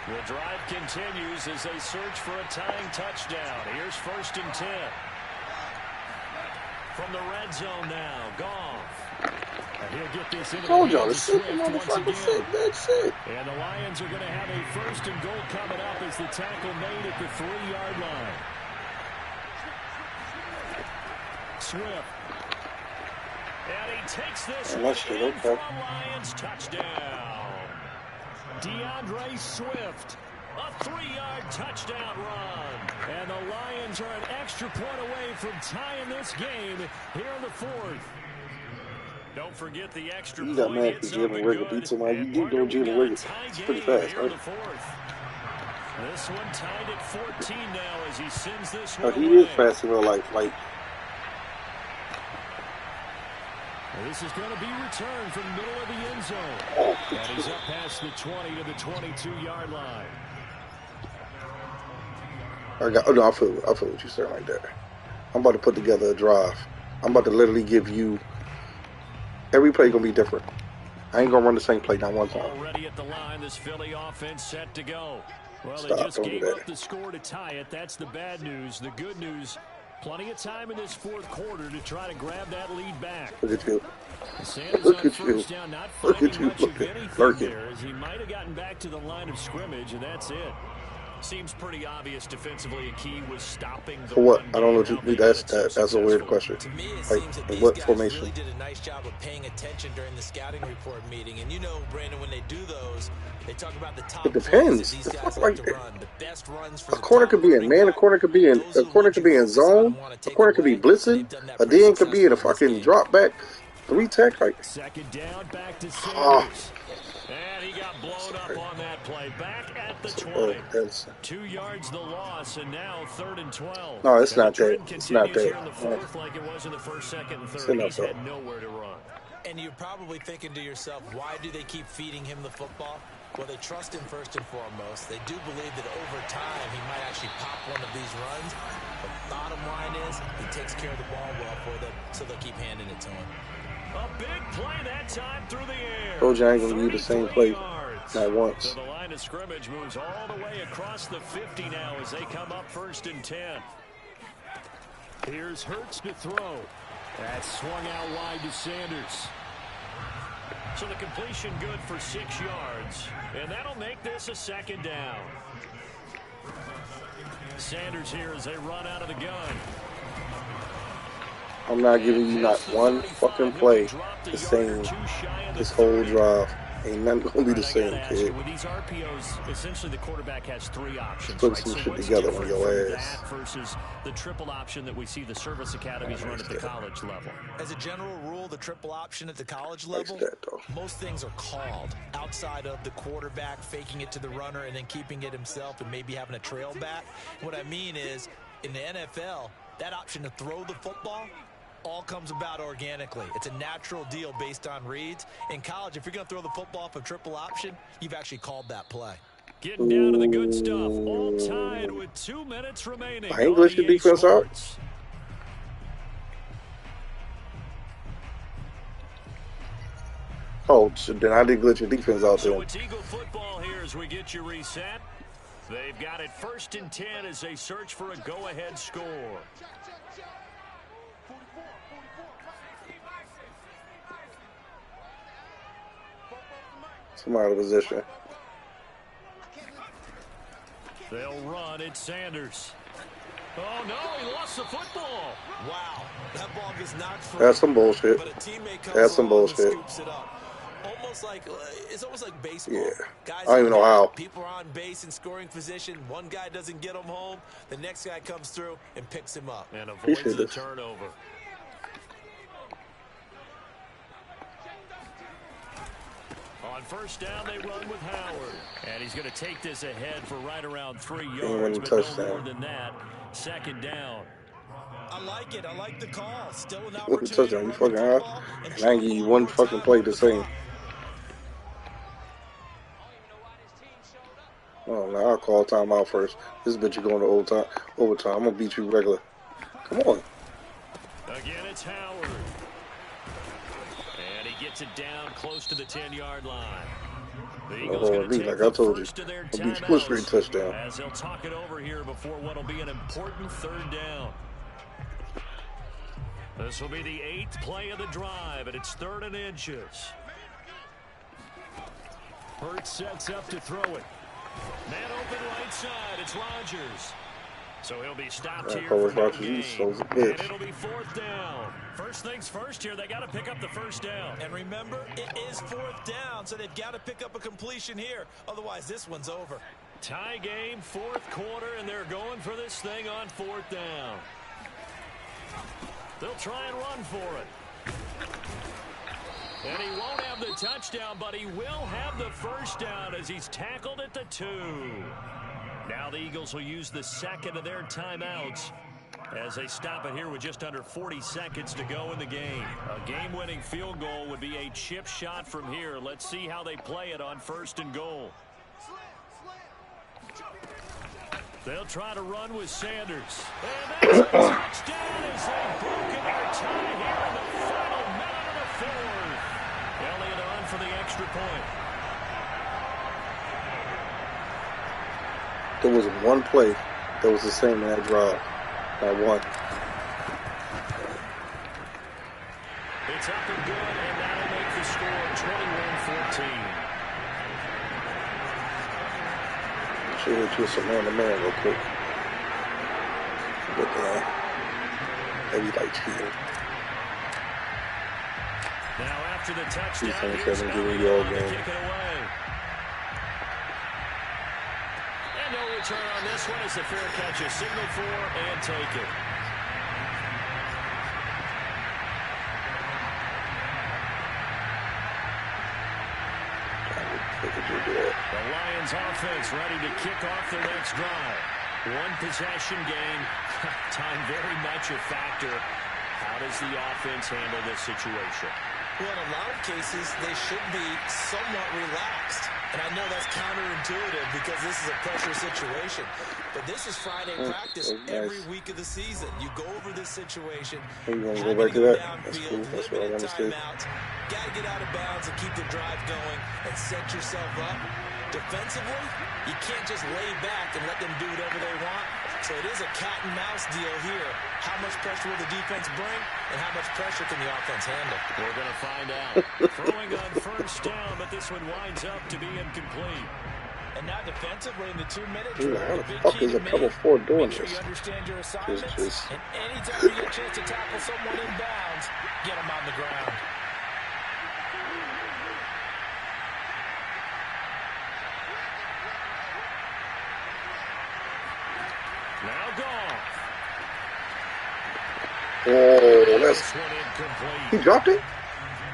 The drive continues as they search for a tying touchdown. Here's 1st and 10. From the red zone now, Goff. And he'll get this into the hands of Swift once again. That's it. And the Lions are going to have a 1st and goal coming up as the tackle made at the 3-yard line. Swift. And he takes this one in for a Lions touchdown. DeAndre Swift, a 3-yard touchdown run. And the Lions are an extra point away from tying this game here in the 4th. Don't forget the extra You got point. mad because Jalen Rager beat somebody. You keep doing Jalen Rager. It's pretty fast, right? This one tied at 14 now as he sends this Oh, one he away. is fast in real life. Like, This is going to be returned from the middle of the end zone. And he's up past the 20 to the 22-yard line. I feel what you're saying right there. I'm about to put together a drive. I'm about to literally give you every play gonna be different. I ain't gonna run the same play not one time. Already at the line, this Philly offense set to go. Well, Stop, they just don't do gave that. up the score to tie it. That's the bad news. The good news, plenty of time in this 4th quarter to try to grab that lead back. Look at you. Sanders Look on at you. first down, not Look finding at you. much Look of at anything lurking. there as he might have gotten back to the line of scrimmage, and that's it. Seems pretty obvious defensively, and key was stopping the For what? run I don't know game. what you that's a weird question. To me, it Like, seems that in these what guys formation? really did a nice job of paying attention during the scouting report meeting. And you know, Brandon, when they do those, they talk about the top It plays depends. that these It's guys not like like to that. run. The best runs for A the corner top could be in running man, a back. corner could be in Those a are the corner ones could you be in focus on zone, and want to a take corner could be away, and blitzing, they've done that a pretty DN could be in a successfully in this fucking game. drop back, 3 tech. Like, 2nd down, back to oh, Sanders. And he got blown up on that play. Back at the oh, 20. that's 2 yards the loss, and now 3rd and 12. no, it's And the not that. trend It's not continues here that. in the 4th like it was in the 1st, 2nd, and It's 3rd. enough, He's though. had nowhere to run. And you're probably thinking to yourself, why do they keep feeding him the football? Well, they trust him first and foremost. They do believe that over time he might actually pop one of these runs. But bottom line is, he takes care of the ball well for them, so they'll keep handing it to him. A big play that time through the air. Told you I ain't gonna give you the same play. Not once. So the line of scrimmage moves all the way across the 50 now as they come up 1st and 10. Here's Hurts to throw. That's swung out wide to Sanders. So the completion good for 6 yards. And that'll make this a 2nd down. Sanders here as they run out of the gun. I'm not giving you not one fucking play the same this whole drive. Ain't nothing gonna be the same, kid. With these RPOs, essentially the quarterback has 3 options. Put some shit together on your ass. Versus the triple option that we see the service academies run at the college level. As a general rule, the triple option at the college level, most things are called outside of the quarterback faking it to the runner and then keeping it himself and maybe having a trail back. What I mean is, in the NFL, that option to throw the football all comes about organically. It's a natural deal based on reads. In college, if you're going to throw the football for triple option, you've actually called that play. Getting down to the good stuff. All tied with 2 minutes remaining. I ain't glitching defense out. Oh, so then I did glitch your defense out there. So it's Eagle football here as we get you reset. They've got it 1st and 10 as they search for a go-ahead score. I'm out of position. They'll run at Sanders. Oh, no, he lost the football. Wow, that ball gets knocked free. That's some bullshit. But a teammate comes That's some bullshit. And scoops it up. It's almost like baseball. Yeah. Guys, I don't even know how. People are on base in scoring position. One guy doesn't get him home. The next guy comes through and picks him up. And avoids the turnover. On 1st down, they run with Howard. And he's going to take this ahead for right around 3 yards, but no more than that. 2nd down. I like it. I like the call. Still an What opportunity. touchdown? You fucking high? And I ain't give you one fucking play the same. Oh, now I'll call timeout first. This bitch is going to overtime. I'm going to beat you regular. Come on. Again, it's Howard. And he gets it down close to the 10-yard line. The Eagles going to take like I told you, first of their I'll beat you straight timeouts touchdown. as they'll talk it over here before what will be an important 3rd down. This will be the 8th play of the drive, and it's 3rd and inches. Hurts sets up to throw it. Man open right side. It's Rodgers. So he'll be stopped here for no gain. And it'll be 4th down. First things first here, they got to pick up the 1st down. And remember, it is 4th down, so they've got to pick up a completion here. Otherwise, this one's over. Tie game, 4th quarter, and they're going for this thing on 4th down. They'll try and run for it. And he won't have the touchdown, but he will have the 1st down as he's tackled at the 2. Now the Eagles will use the 2nd of their timeouts as they stop it here with just under 40 seconds to go in the game. A game-winning field goal would be a chip shot from here. Let's see how they play it on 1st and goal. They'll try to run with Sanders. And that's a touchdown as they've broken their tie here in the final minute of the 4th. Elliott on for the extra point. There was one play that was the same in that drive. Not one. It's up and good, and that'll make the score 21-14. Should hit you some man-to-man real quick. But maybe like cheating. Now after the touchdown, here's Elliott to kick it away. And no return on this one as the fair catch is signaled for and take it. The Lions offense ready to kick off their next drive. One possession game. Time very much a factor. How does the offense handle this situation? Well, in a lot of cases, they should be somewhat relaxed. And I know that's counterintuitive because this is a pressure situation. But this is Friday practice every week of the season. You go over this situation, You want to go having back to to go that? That's downfield, cool. That's what I limited want to see. timeouts, got to get out of bounds and keep the drive going and set yourself up. Defensively, you can't just lay back and let them do whatever they want. So it is a cat and mouse deal here. How much pressure will the defense bring, and how much pressure can the offense handle? We're going to find out. Throwing on first down, but this one winds up to be incomplete. And now defensively in the 2-minute Dude, drill, how the the big fuck key is to a me, cover 4 doing make sure this? you understand your assignments. Just. And anytime you get a chance to tackle someone in bounds, get them on the ground. Now gone. Oh, that's. This one incomplete. He dropped it?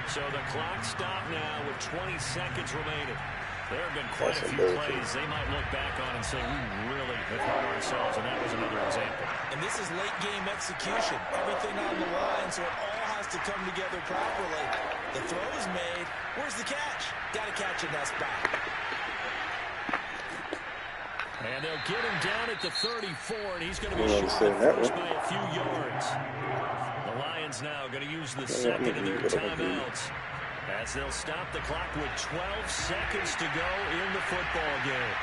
So the clock stopped now with 20 seconds remaining. There have been quite a few plays they might look back on and say, we really have hurt ourselves, and that was another example. And this is late game execution. Everything on the line, so it all has to come together properly. The throw is made. Where's the catch? Got to catch in that spot. And they'll get him down at the 34, and he's going to be short at first by a few yards. The Lions now going to use the second of their timeouts as they'll stop the clock with 12 seconds to go in the football game.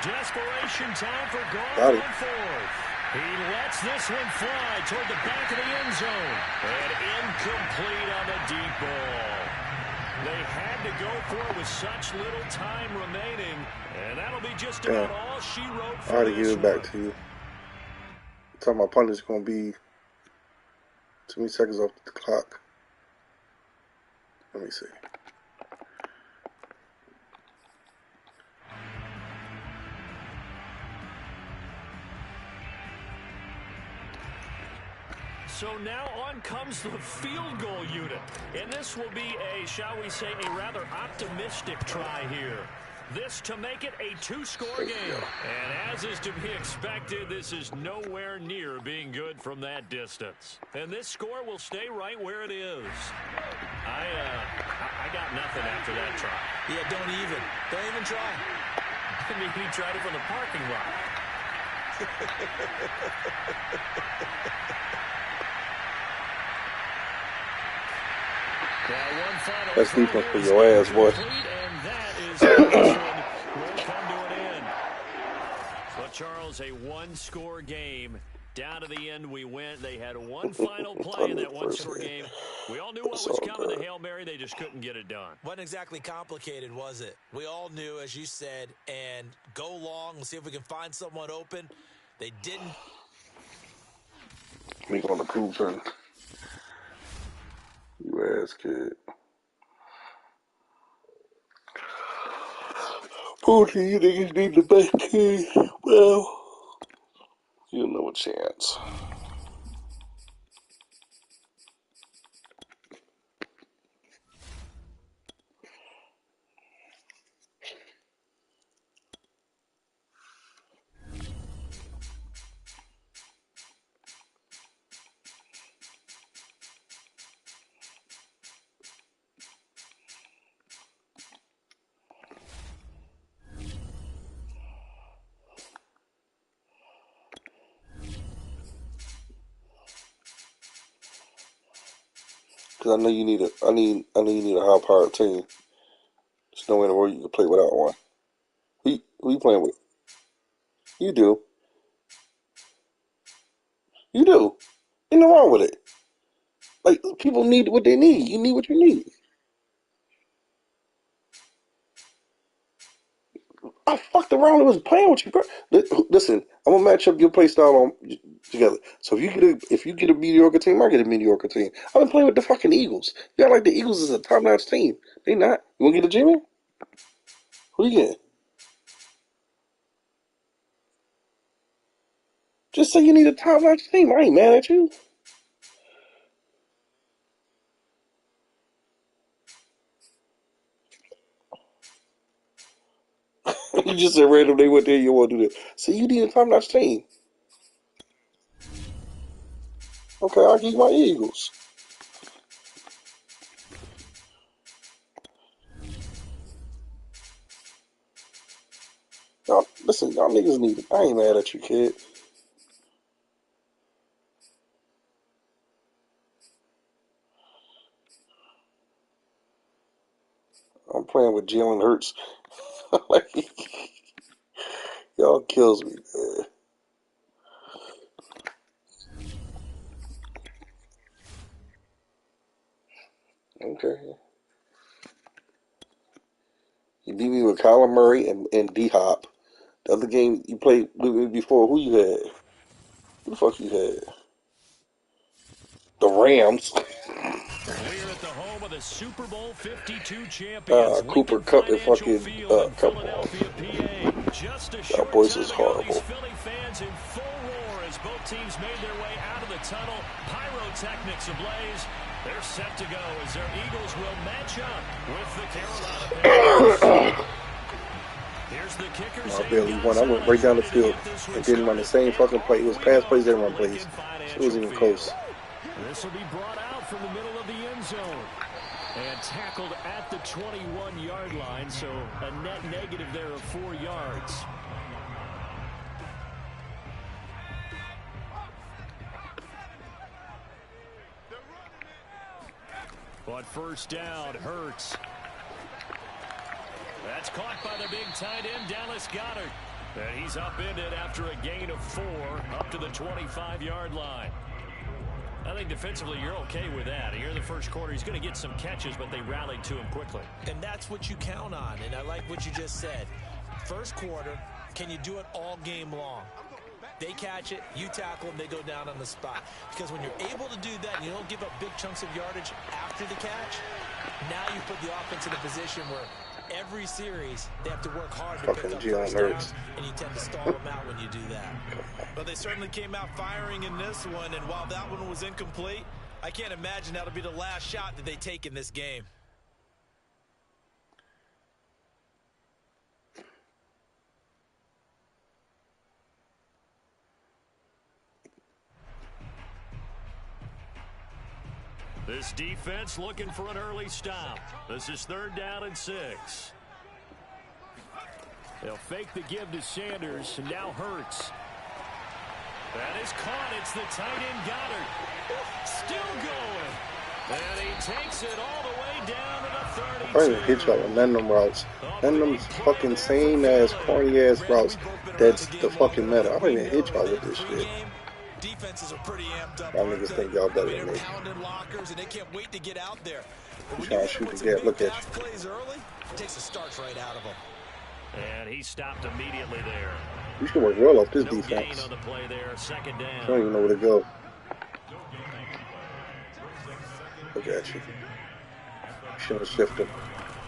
Desperation time for Gone on fourth. He lets this one fly toward the back of the end zone. And incomplete on the deep ball. They had to go for it with such little time remaining, and that'll be just about all she wrote for I already give it back to you. Time my punch is going to be 2 seconds off the clock. Let me see. So now on comes the field goal unit. And this will be shall we say, a rather optimistic try here. This to make it a 2-score game. And as is to be expected, this is nowhere near being good from that distance. And this score will stay right where it is. I got nothing after that try. Yeah, don't even try. I mean, he tried it from the parking lot. That's defense for your ass, boy. And that is how this one will come to an end. Well, Charles, a 1-score game. Down to the end we went. They had one final play in that 1-score game. We all knew what was coming. The Hail Mary, they just couldn't get it done. Wasn't exactly complicated, was it? We all knew, as you said, and go long. We'll see if we can find someone open. They didn't. Me going to prove turn. You ass kid. Oh, do you niggas need the best kid? Well, you know a chance. Cause I know you need a, I know you need a high-powered team. There's no way in the world you can play without one. Who you playing with? You do. You do. Ain't nothing wrong with it. Like, people need what they need. You need what you need. I fucked around and was playing with you, bro. Listen, I'm gonna match up your play style on together. So if you get a mediocre team, I get a mediocre team. I've been playing with the fucking Eagles. You got like the Eagles is a top-notch team. They not. You wanna get a Jimmy? Who you getting? Just say you need a top-notch team. I ain't mad at you. You just said randomly went there. You want to do that. So you need a top-notch team. Okay, I'll keep my Eagles. Y'all, listen, y'all niggas need it. I ain't mad at you, kid. I'm playing with Jalen Hurts. Like, y'all kills me, man. Okay. You beat me with Kyler Murray and D-Hop. The other game you played with me before, who you had? Who the fuck you had? The Rams. We're at the home of the Super Bowl 52 champions, Cooper Lincoln Cup and Financial fucking Field in Cup. Philadelphia, PA. Just a Y'all short boys time is ago, these horrible. Philly fans in full roar as both teams made their way out of the tunnel. Pyrotechnics ablaze. They're set to go as their Eagles will match up with the Carolina Panthers. Here's the kicker. I barely won. I went right down the field and didn't run the same fucking play. It was pass plays, didn't run plays. It wasn't even close. This will be brought out from the middle of the end zone. And tackled at the 21-yard line, so a net negative there of 4 yards. But first down, Hurts. That's caught by the big tight end, Dallas Goedert. And he's upended after a gain of 4 up to the 25-yard line. I think defensively you're okay with that. Here in the first quarter, he's going to get some catches, but they rallied to him quickly. And that's what you count on, and I like what you just said. First quarter, can you do it all game long? They catch it, you tackle them, they go down on the spot. Because when you're able to do that and you don't give up big chunks of yardage after the catch, now you put the offense in a position where every series they have to work hard to pick up first down, and you tend to stall them out when you do that. But they certainly came out firing in this one, and while that one was incomplete, I can't imagine that'll be the last shot that they take in this game. This defense looking for an early stop. This is 3rd down and 6. They'll fake the give to Sanders, and now Hurts. That is caught. It's the tight end Goddard. Still going. And he takes it all the way down to the 32. I didn't hit y'all on none of them routes. None of them fucking same ass, corny ass routes. That's the fucking meta. I don't even hit y'all with this shit. Defenses are pretty amped up. Y'all niggas think y'all better than me. Pounding lockers, and they can't wait to get out there. But when Trying you to shoot put the some gap. big Look at pass you. plays early, it takes the starch right out of them. And he stopped immediately there. You should work well off this No gain defense. on the play there. 2nd down. I don't even know where to go. Look at you. Should have shifted.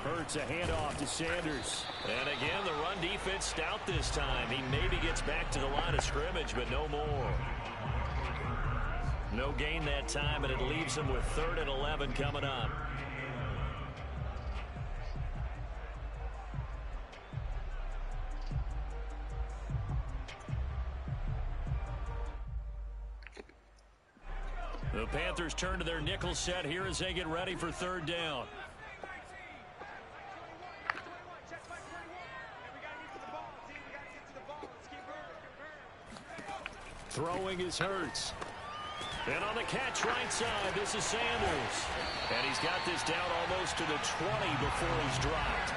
Hurts a handoff to Sanders. And again, the run defense stout this time. He maybe gets back to the line of scrimmage, but no more. No gain that time, and it leaves him with 3rd and 11 coming up. The Panthers turn to their nickel set here as they get ready for 3rd down. Throwing is Hurts. And on the catch right side, this is Sanders. And he's got this down almost to the 20 before he's dropped.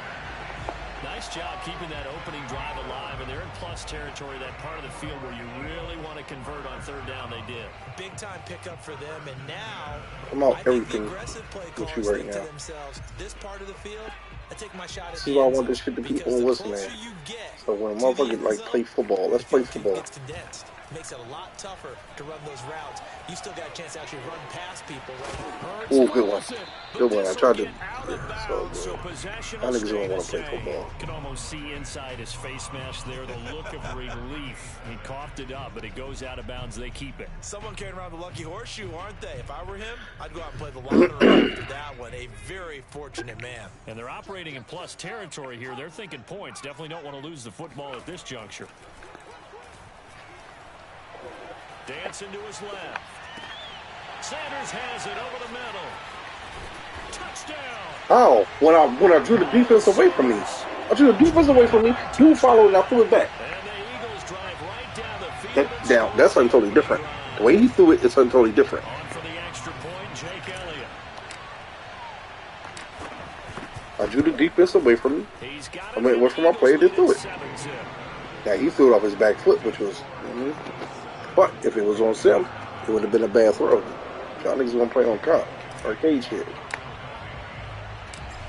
Nice job keeping that opening drive alive, and they're in plus territory, that part of the field where you really want to convert on 3rd down. They did. Big time pickup for them, and now I'm out I think everything the aggressive play with callers you right think now. to themselves, this part of the field, I take my shot at This the is why I end want this zone, shit to be because on the listening. closer you get So when a to the motherfucker end like zone, play football, let's the play field football. gets condensed. Makes it a lot tougher to run those routes. You still got a chance to actually run past people. Right? Ooh, good one. Good one. I tried to. So possession I will niggas stay don't the want to play same. football. Can almost see inside his face mask there the look of relief. He coughed it up, but it goes out of bounds. They keep it. Someone carrying around the lucky horseshoe, aren't they? If I were him, I'd go out and play the lottery after that one. A very fortunate man. And they're operating in plus territory here. They're thinking points. Definitely don't want to lose the football at this juncture. Dancing to his left. Sanders has it over the middle. Touchdown. Oh, when I drew the defense away from me. I drew the defense away from me. You followed and I threw it back. And the Eagles drive right down the field. That's something totally different. The way he threw it is something totally different. On for the extra point, Jake Elliott. I drew the defense away from me. I went for my play and then threw it. Now he threw it off his back foot, which was. But if it was on Sim, it would have been a bad throw. Y'all niggas gonna play on cop or cage hit.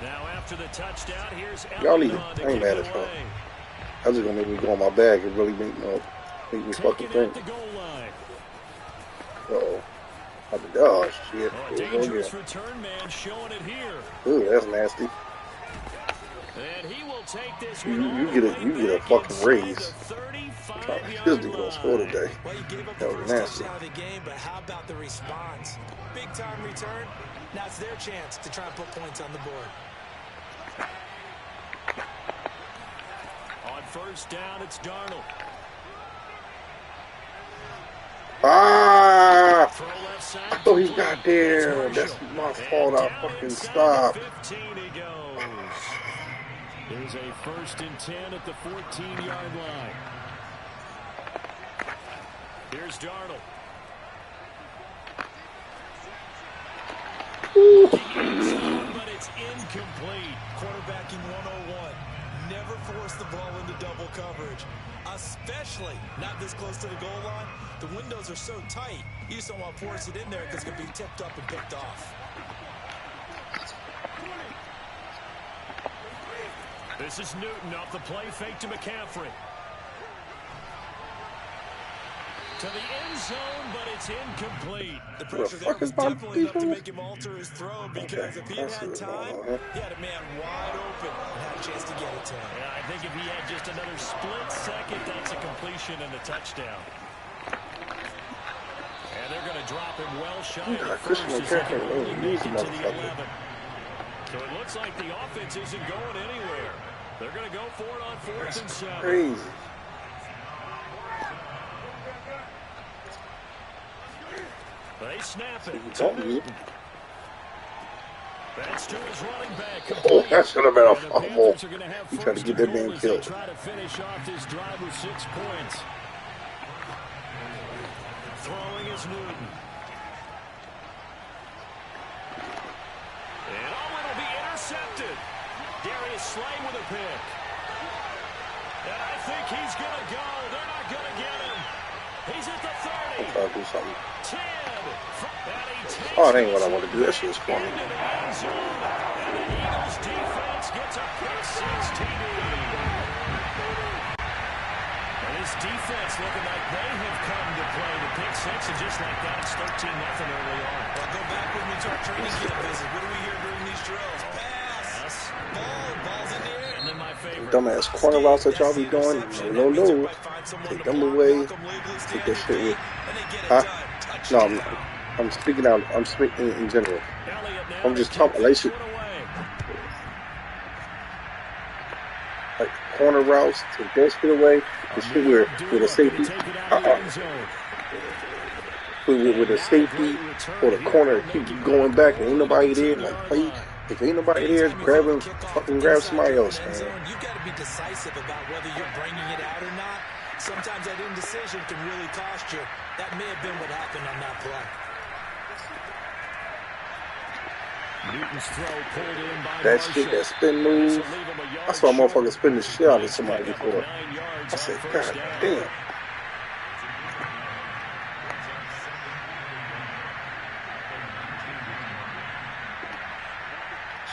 Now after the touchdown, here's Y'all need it. I ain't mad at y'all. That's just gonna make me go on my bag and really make me fucking think. Uh-oh. Oh shit. Dangerous return man showing it here. Ooh, that's nasty. And he will take this You get a fucking raise. This nigga don't score today. Well, you gave up That the was first nasty. touchdown of the game, but how about the response? Big time return. Now it's their chance to try and put points on the board. On first down, it's Darnold. Ah! Throw left side. I thought he got there. That's my fault. I fucking stopped. 15 he goes. There's a 1st and 10 at the 14-yard line. Here's Darnold. But it's incomplete. Quarterbacking 101. Never force the ball into double coverage, especially not this close to the goal line. The windows are so tight, you just don't want to force it in there because it could be tipped up and picked off. This is Newton off the play fake to McCaffrey. To the end zone, but it's incomplete. The pressure there was definitely enough to make him alter his throw because if he had time, he had a man wide open and had a chance to get it to him. Yeah, I think if he had just another split second, that's a completion and a touchdown. And they're going to drop him well shy of the first as he can only make it to the 11. So it looks like the offense isn't going anywhere. They're going to go for it on 4th and 7. Crazy. They snap it. Don't That's to his running back. Oh, that should have been a And the fumble. Panthers are going to have He tried to first get that and goal man as they killed. try to finish off this drive with 6 points. Throwing is Newton. And it'll be intercepted. Darius Slay with a pick. And I think he's going to go. They're not going to get him. He's at the 30. Try to do something. 10. Oh, that ain't what I want to do. That shit is corny. And the Eagles defense gets a pick 6 TD. And this defense looking like they have come to play the pick 6, and just like that, it's 13-0 early on. Well, go back with me to our training camp visit. What do we hear during these drills? Pass. Ball's in the air. And then my favorite. Dumbass corner routes that y'all be doing. No. Take them away. Take that shit with. Huh? No, I'm speaking out. I'm speaking in general. I'm just talking like shit. Like corner routes, take that shit away. The shit with a safety. With a safety or the corner keep going back and ain't nobody there. Like, play. If ain't nobody there, fucking grab somebody else, man. You got to be decisive about whether you're bringing it out or not. Sometimes that indecision can really cost you. That may have been what happened on that play. Newton's throw pulled in by That shit, that spin move. I saw a motherfucker spin the shit out of somebody before. I said, God damn.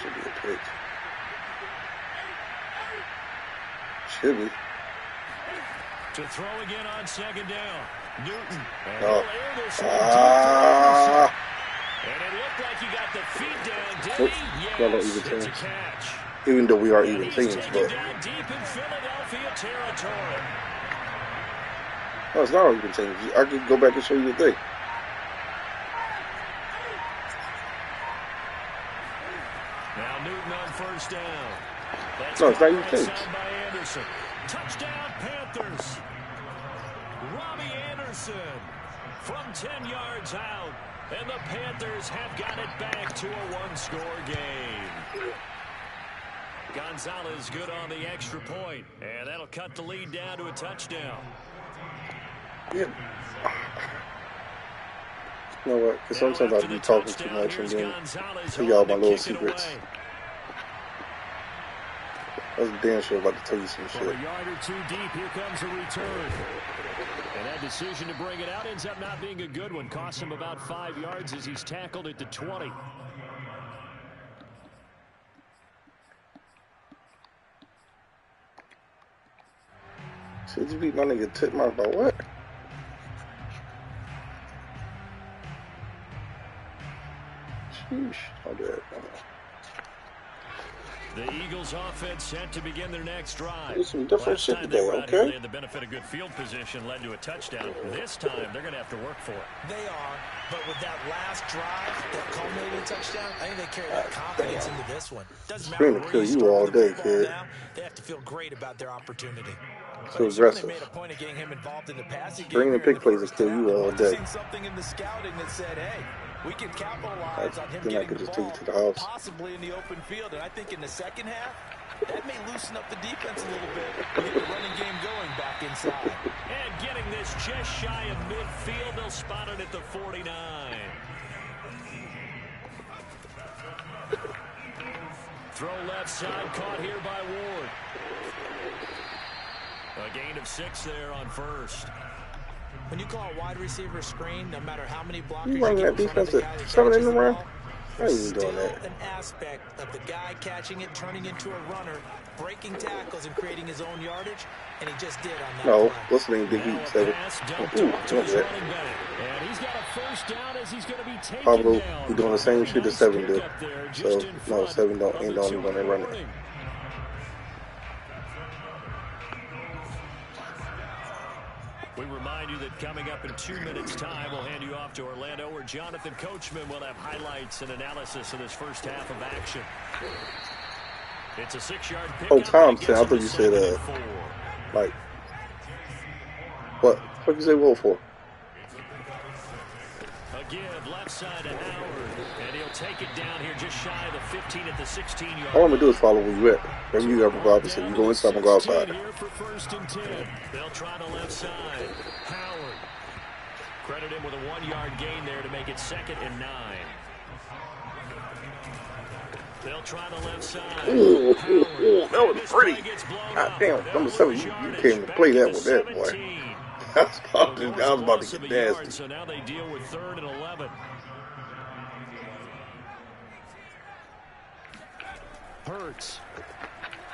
Should be a pick. Should be. To throw again on 2nd down. Newton. Oh. And it looked like he got the feet down, did Nope. he? Yes, No, no, even it's a teams. catch. Even though we are even And he's teams, taken but down deep in Philadelphia territory. no, it's not even teams. I could go back and show you the thing. Now Newton on 1st down. That's No, it's not even caught teams. inside by Anderson. Touchdown Panthers. Robbie Anderson from 10 yards out. And the Panthers have got it back to a one-score game. Gonzalez good on the extra point, and that'll cut the lead down to a touchdown. Yeah. You know what? Because sometimes I be talking too much and then tell y'all my little secrets. I was damn sure about to tell you some shit. A yard or two deep, here comes a return. And that decision to bring it out ends up not being a good one. Costs him about 5 yards as he's tackled at the 20. Should you beat my nigga Titmark by what? Sheesh. Oh, bad. The Eagles offense set to begin their next drive. Do some different Last shit time today, they were out here, okay? they had the benefit of good field position, led to a touchdown. This time, they're going to have to work for it. They are, but with that last drive, that culminating touchdown, I think they carry that confidence into this one. Doesn't matter Screaming where kill you you start all with the day, football kid. now, they have to feel great about their opportunity. So But they certainly aggressive. made a point of getting him involved in the passing game. Bring the here in pick plays and first kill half. you all I've day. seen something in the scouting that said, hey, we can capitalize on him Then I getting could the just take ball, it to the house. possibly in the open field. And I think in the second half, that may loosen up the defense a little bit and get the running game going back inside. And getting this just shy of midfield, they'll spot it at the 49. Throw left side, caught here by Ward. A gain of 6 there on first. When you call a wide receiver screen, no matter how many blockers You you running get that in front of the defense guy that at 7 in catches the the round? ball, I ain't there's even doing still that. an aspect of the guy catching it, turning into a runner, breaking tackles, and creating his own yardage, and he just did on that No, play. what's the name? Big Now Beat a 7. pass Ooh, dumped look off to at his that. running back. And he's got a first down as he's going to be taken Pablo, down. he doing the same shit that Nice 7 do. pickup there, So, just in no, front 7 don't of ain't the the only one that run it. warning. We remind you that coming up in 2 minutes' time, we'll hand you off to Orlando, where Jonathan Coachman will have highlights and analysis of this first half of action. It's a 6-yard pickup. Oh, Thompson, I and it thought gets you him said, to 2nd and 4. like, what? What you say Wolf for? A give left side to Howard, and he'll take it down here just shy of the 15 at the 16-yard. All I'm gonna do is follow where you at. Wherever you got to go opposite. You go inside, I'm gonna go outside. Here for 1st and 10. They'll try the left side. Howard. Credit him with a 1-yard gain there to make it 2nd and 9. They'll try the left side. Ooh, Howard. that was pretty. God damn, number 7, you came to play that with that, boy. I was about to get nasty. So now they deal with 3rd and 11. Hurts.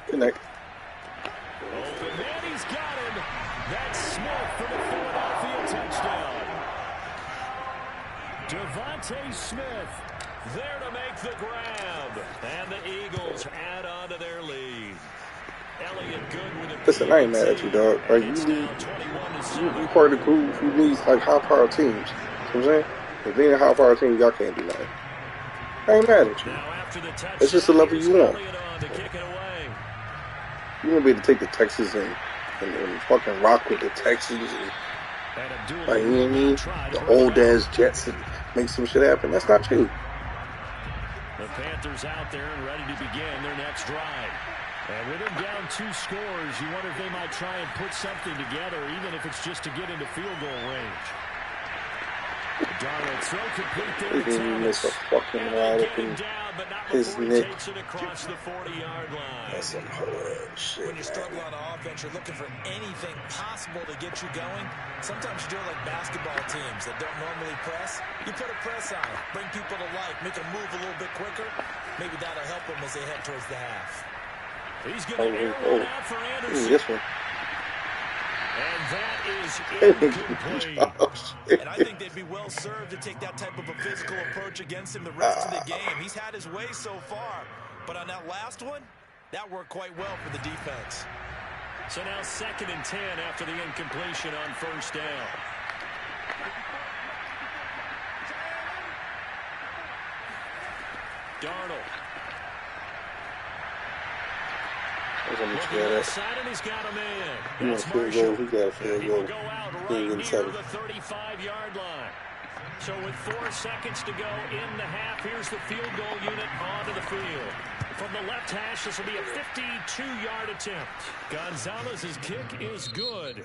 Connect. Open man, he's got him. That's Smith for the Philadelphia touchdown. Devontae Smith there to make the grab. And the Eagles add on to their lead. Elliott good with a Listen, I ain't mad at you, dog. Like, you part of the crew who needs, like, high-power teams. You know what I'm saying? If they ain't a high-power team, y'all can't do nothing. I ain't mad at you. It's just the level you want. You want to be able to take the Texans and fucking rock with the Texans and, like, you know what I mean? The old-ass Jets and make some shit happen. That's not you. The Panthers out there and ready to begin their next drive. And with them down 2 scores, you wonder if they might try and put something together, even if it's just to get into field goal range. Darnold throw complete there to He missed a Thomas. fucking wide open his neck. Takes it across the 40-yard line. That's some hard shit, When you man. struggle on offense, you're looking for anything possible to get you going. Sometimes you do it like basketball teams that don't normally press. You put a press on it, bring people to life, make them move a little bit quicker. Maybe that'll help them as they head towards the half. He's going to air one out for Anderson. This one. And that is incomplete. And I think they'd be well served to take that type of a physical approach against him the rest of the game. He's had his way so far. But on that last one, that worked quite well for the defense. So now 2nd and 10 after the incompletion on 1st down. Darnold. Looking outside, and he's got a man. He wants field goal. He got a field He goal. will go out He right ain't near getting 7. the 35-yard line. So with 4 seconds to go in the half, here's the field goal unit onto the field. From the left hash, this will be a 52-yard attempt. Gonzalez's kick is good.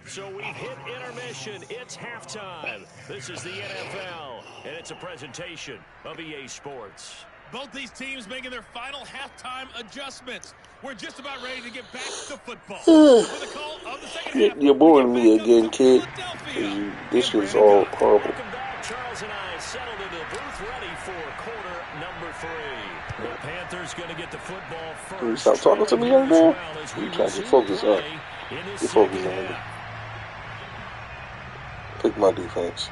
So we've hit intermission. It's halftime. This is the NFL, and it's a presentation of EA Sports. Both these teams making their final halftime adjustments. We're just about ready to get back to football. For the call of the second half, you're boring me again, kid. This is all horrible. Welcome back. Charles and I settled into the booth ready for quarter number 3. The Panthers going to get the football first. Can you stop talking to me, young man? You trying to focus up. You focus on me. Pick my defense.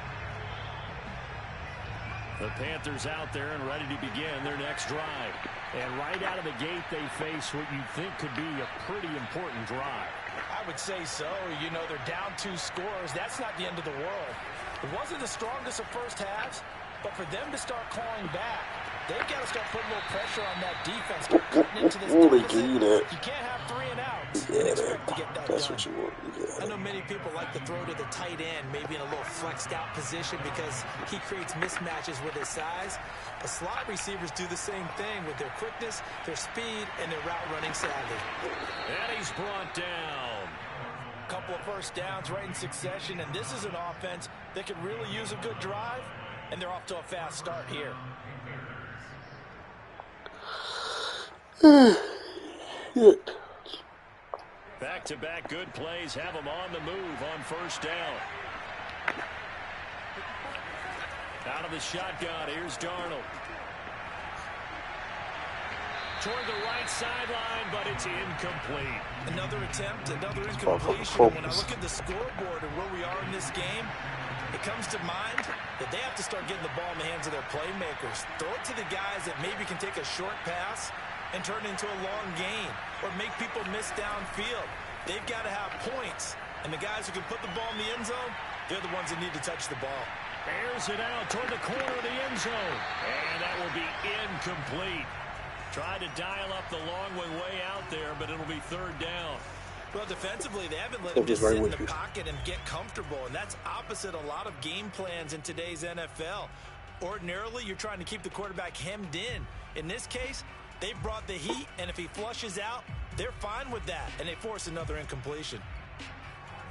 The Panthers out there and ready to begin their next drive. And right out of the gate, they face what you think could be a pretty important drive. I would say so. You know, they're down 2 scores. That's not the end of the world. It wasn't the strongest of first halves, but for them to start clawing back, they've got to start putting a little pressure on that defense. Cutting into this deficit. You can't have 3 and outs and expect to get that That's done. what you want. I know many people like to throw to the tight end, maybe in a little flexed out position because he creates mismatches with his size. But slot receivers do the same thing with their quickness, their speed, and their route running savvy. And he's brought down. A couple of first downs right in succession, and this is an offense that could really use a good drive, and they're off to a fast start here. Back-to-back good plays have them on the move on first down. Out of the shotgun, here's Darnold. Toward the right sideline, but it's incomplete. Another attempt, another incompletion. When I look at the scoreboard and where we are in this game, it comes to mind that they have to start getting the ball in the hands of their playmakers. Throw it to the guys that maybe can take a short pass and turn it into a long gain or make people miss downfield. They've got to have points, and the guys who can put the ball in the end zone, they're the ones that need to touch the ball. Airs it out toward the corner of the end zone, and that will be incomplete. Tried to dial up the long way out there, but it'll be third down. Well, defensively, they haven't let him just sit in the pocket and get comfortable, and that's opposite a lot of game plans in today's NFL. Ordinarily, you're trying to keep the quarterback hemmed in. In this case, they brought the heat, and if he flushes out, they're fine with that, and they force another incompletion.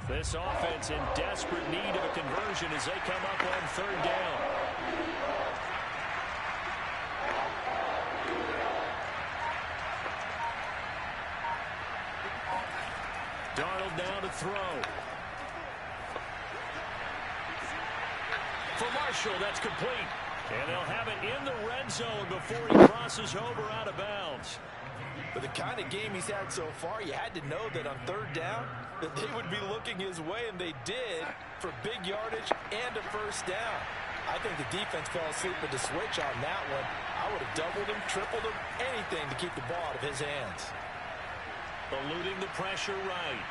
This offense in desperate need of a conversion as they come up on third down. Darnold now to throw. For Marshall, that's complete. And they'll have it in the red zone before he crosses over out of bounds. But the kind of game he's had so far, you had to know that on third down, that they would be looking his way, and they did, for big yardage and a first down. I think the defense fell asleep with the switch on that one. I would have doubled him, tripled him, anything to keep the ball out of his hands. Eluding the pressure right.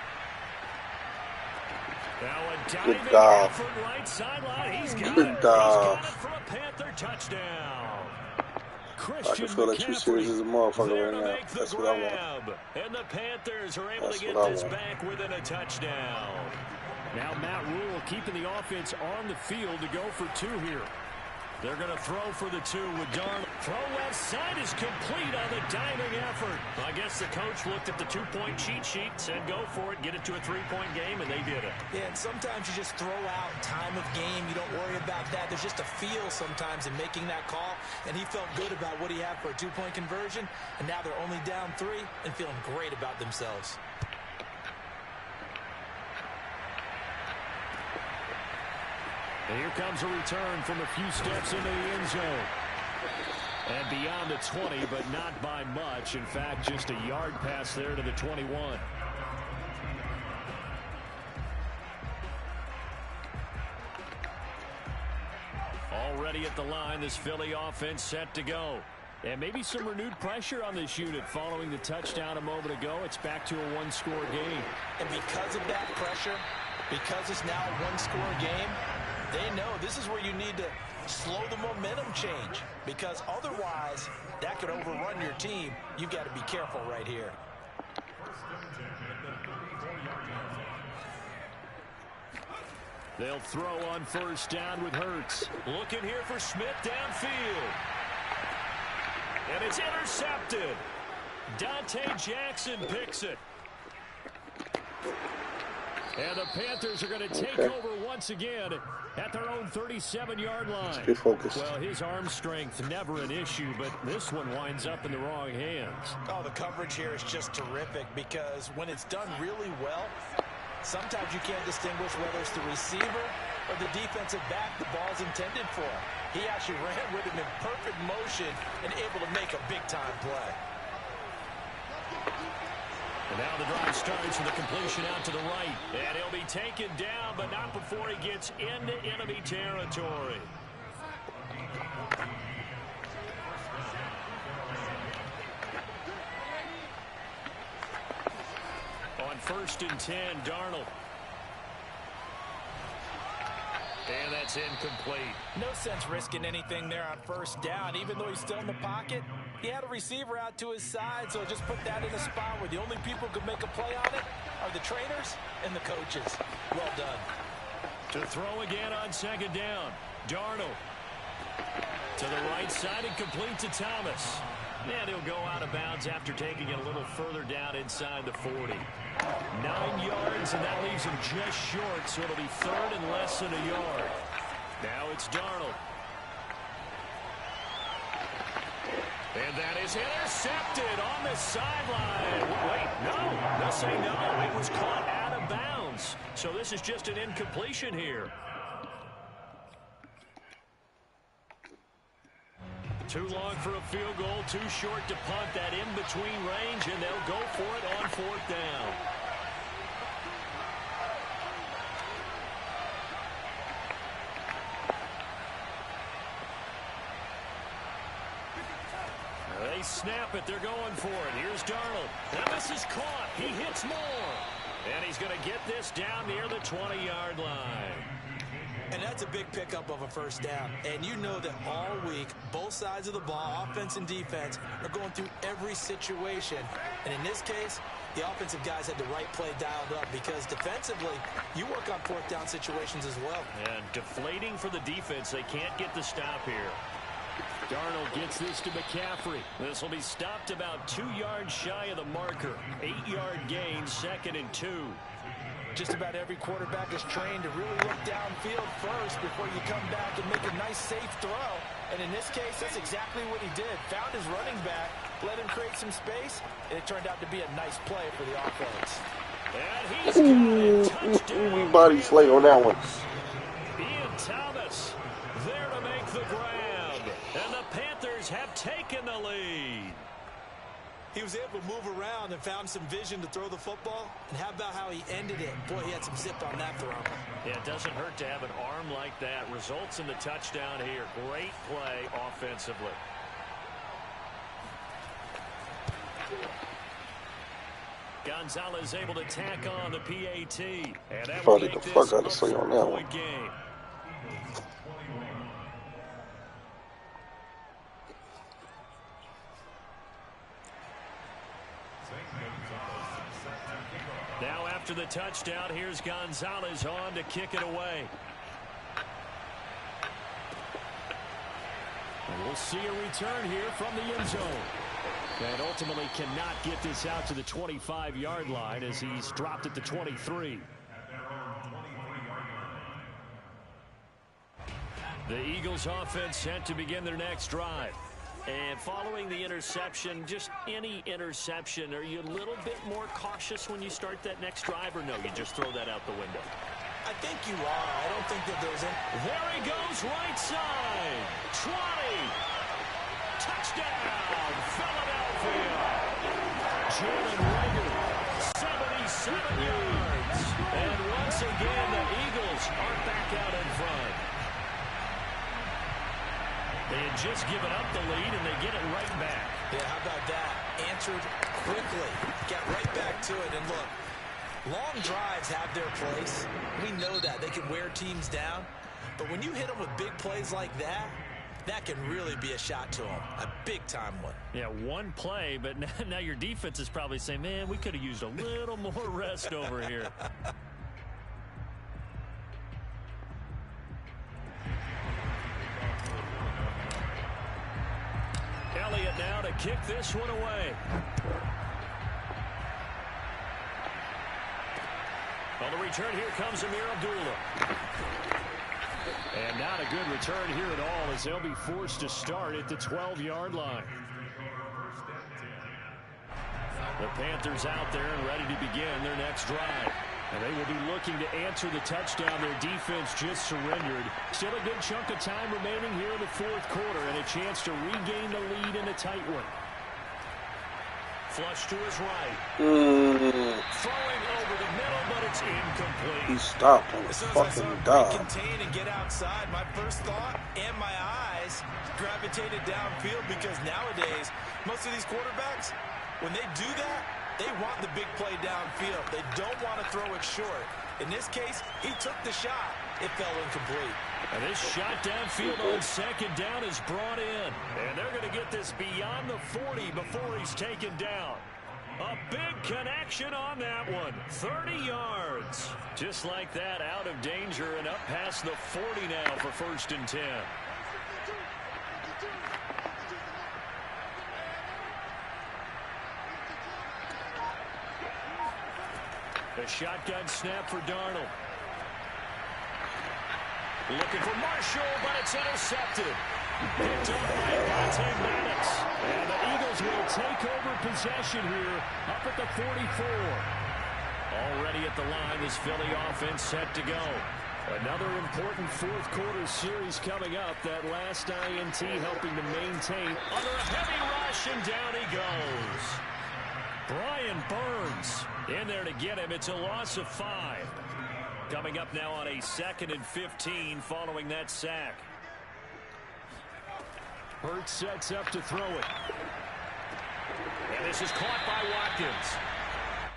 Now a diving effort right sideline. He's got it. He's got it for a Panther touchdown. I can feel like you serious as a motherfucker right now. That's what I want. And the Panthers are able to get this back within a touchdown. Now Matt Rule keeping the offense on the field to go for 2 here. They're going to throw for the 2 with Darnold. Throw left side is complete on the diving effort. I guess the coach looked at the 2-point cheat sheet, said go for it, get it to a 3-point game, and they did it. Yeah, and sometimes you just throw out time of game. You don't worry about that. There's just a feel sometimes in making that call, and he felt good about what he had for a 2-point conversion, and now they're only down 3 and feeling great about themselves. And here comes a return from a few steps into the end zone. And beyond the 20, but not by much. In fact, just a yard pass there to the 21. Already at the line, this Philly offense set to go. And maybe some renewed pressure on this unit following the touchdown a moment ago. It's back to a 1-score game. And because of that pressure, because it's now a 1-score game, they know this is where you need to slow the momentum change, because otherwise that could overrun your team. You've got to be careful right here. They'll throw on first down with Hurts. Looking here for Smith downfield. And it's intercepted. Dante Jackson picks it. And the Panthers are going to take over once again at their own 37-yard line. Get focused. Well, his arm strength never an issue, but this one winds up in the wrong hands. Oh, the coverage here is just terrific because when it's done really well, sometimes you can't distinguish whether it's the receiver or the defensive back the ball's intended for. He actually ran with him in perfect motion and able to make a big-time play. And now the drive starts with a completion out to the right. And he'll be taken down, but not before he gets into enemy territory. On 1st and 10, Darnold. And that's incomplete. No sense risking anything there on first down. Even though he's still in the pocket, he had a receiver out to his side, so just put that in a spot where the only people who can make a play on it are the trainers and the coaches. Well done. To throw again on 2nd down. Darnold. To the right side and complete to Thomas. And he'll go out of bounds after taking it a little further down inside the 40. 9 yards, and that leaves him just short, so it'll be 3rd and less than a yard. Now it's Darnold. And that is intercepted on the sideline. Wait, no. They'll say no. It was caught out of bounds. So this is just an incompletion here. Too long for a field goal, too short to punt that in-between range, and they'll go for it on 4th down. They snap it. They're going for it. Here's Darnold. And this is caught. He hits more. And he's going to get this down near the 20-yard line. And that's a big pickup of a first down. And you know that all week, both sides of the ball, offense and defense, are going through every situation. And in this case, the offensive guys had the right play dialed up because defensively, you work on 4th down situations as well. And deflating for the defense. They can't get the stop here. Darnold gets this to McCaffrey. This will be stopped about 2 yards shy of the marker. 8-yard gain, 2nd and 2. Just about every quarterback is trained to really look downfield first before you come back and make a nice, safe throw. And in this case, that's exactly what he did. Found his running back, let him create some space, and it turned out to be a nice play for the offense. And he's got it. Touchdown. Body slay on that one. Ian Thomas there to make the grab. And the Panthers have taken the lead. He was able to move around and found some vision to throw the football. And how about how he ended it? Boy, he had some zip on that throw. Yeah, it doesn't hurt to have an arm like that. Results in the touchdown here. Great play offensively. Gonzalez able to tack on the PAT. And that will make this a 4-point game. Now after the touchdown, here's Gonzalez on to kick it away. And we'll see a return here from the end zone. And ultimately cannot get this out to the 25-yard line as he's dropped at the 23. The Eagles offense set to begin their next drive. And following the interception, just any interception, are you a little bit more cautious when you start that next drive, or no, you just throw that out the window? I think you are. I don't think that there's any. There he goes, right side. 20. Touchdown, Philadelphia. Jalen Reagor, 77 yards. And once again, the Eagles are back out in front. They had just given up the lead, and they get it right back. Yeah, how about that? Answered quickly. Got right back to it. And look, long drives have their place. We know that. They can wear teams down. But when you hit them with big plays like that, that can really be a shot to them. A big-time one. Yeah, one play, but now your defense is probably saying, man, we could have used a little more rest over here. kick this one away. On the return, here comes Amir Abdullah. And not a good return here at all, as they'll be forced to start at the 12-yard line. The Panthers out there and ready to begin their next drive. And they will be looking to answer the touchdown their defense just surrendered. Still a good chunk of time remaining here in the fourth quarter and a chance to regain the lead in a tight one. Flush to his right. Throwing over the middle, but it's incomplete. He stopped on the fucking dime. Contain and get outside. My first thought and my eyes gravitated downfield because nowadays, most of these quarterbacks, when they do that, they want the big play downfield. They don't want to throw it short. In this case, he took the shot. It fell incomplete. And this shot downfield on second down is brought in. And they're going to get this beyond the 40 before he's taken down. A big connection on that one. 30 yards. Just like that, out of danger and up past the 40 now for 1st and 10. A shotgun snap for Darnold. Looking for Marshall, but it's intercepted. Picked up by Madden. And the Eagles will take over possession here up at the 44. Already at the line, this Philly offense set to go. Another important fourth quarter series coming up. That last INT helping to maintain under a heavy rush, and down he goes. Brian Burns in there to get him. It's a loss of 5. Coming up now on a 2nd and 15 following that sack. Hurts sets up to throw it. And this is caught by Watkins.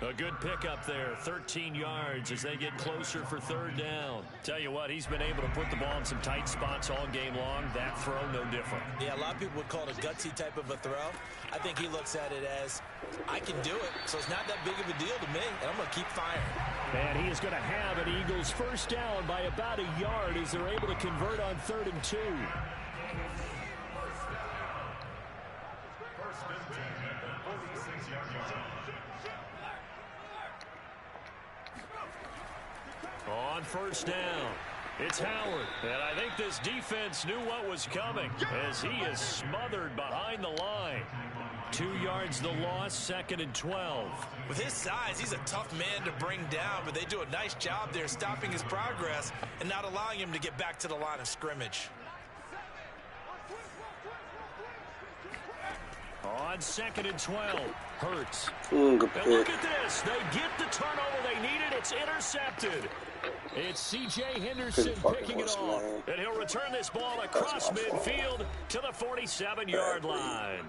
A good pickup there, 13 yards as they get closer for 3rd down. Tell you what, he's been able to put the ball in some tight spots all game long. That throw, no different. Yeah, a lot of people would call it a gutsy type of a throw. I think he looks at it as, I can do it, so it's not that big of a deal to me, and I'm going to keep firing. And he is going to have an Eagles 1st down by about a yard as they're able to convert on 3rd and 2. On 1st down, it's Howard. And I think this defense knew what was coming as he is smothered behind the line. 2 yards the loss, 2nd and 12. With his size, he's a tough man to bring down, but they do a nice job there stopping his progress and not allowing him to get back to the line of scrimmage. On 2nd and 12, Hurts. Good And look at this. They get the turnover they needed. It's intercepted. It's C.J. Henderson picking it off. And he'll return this ball across midfield to the 47-yard line.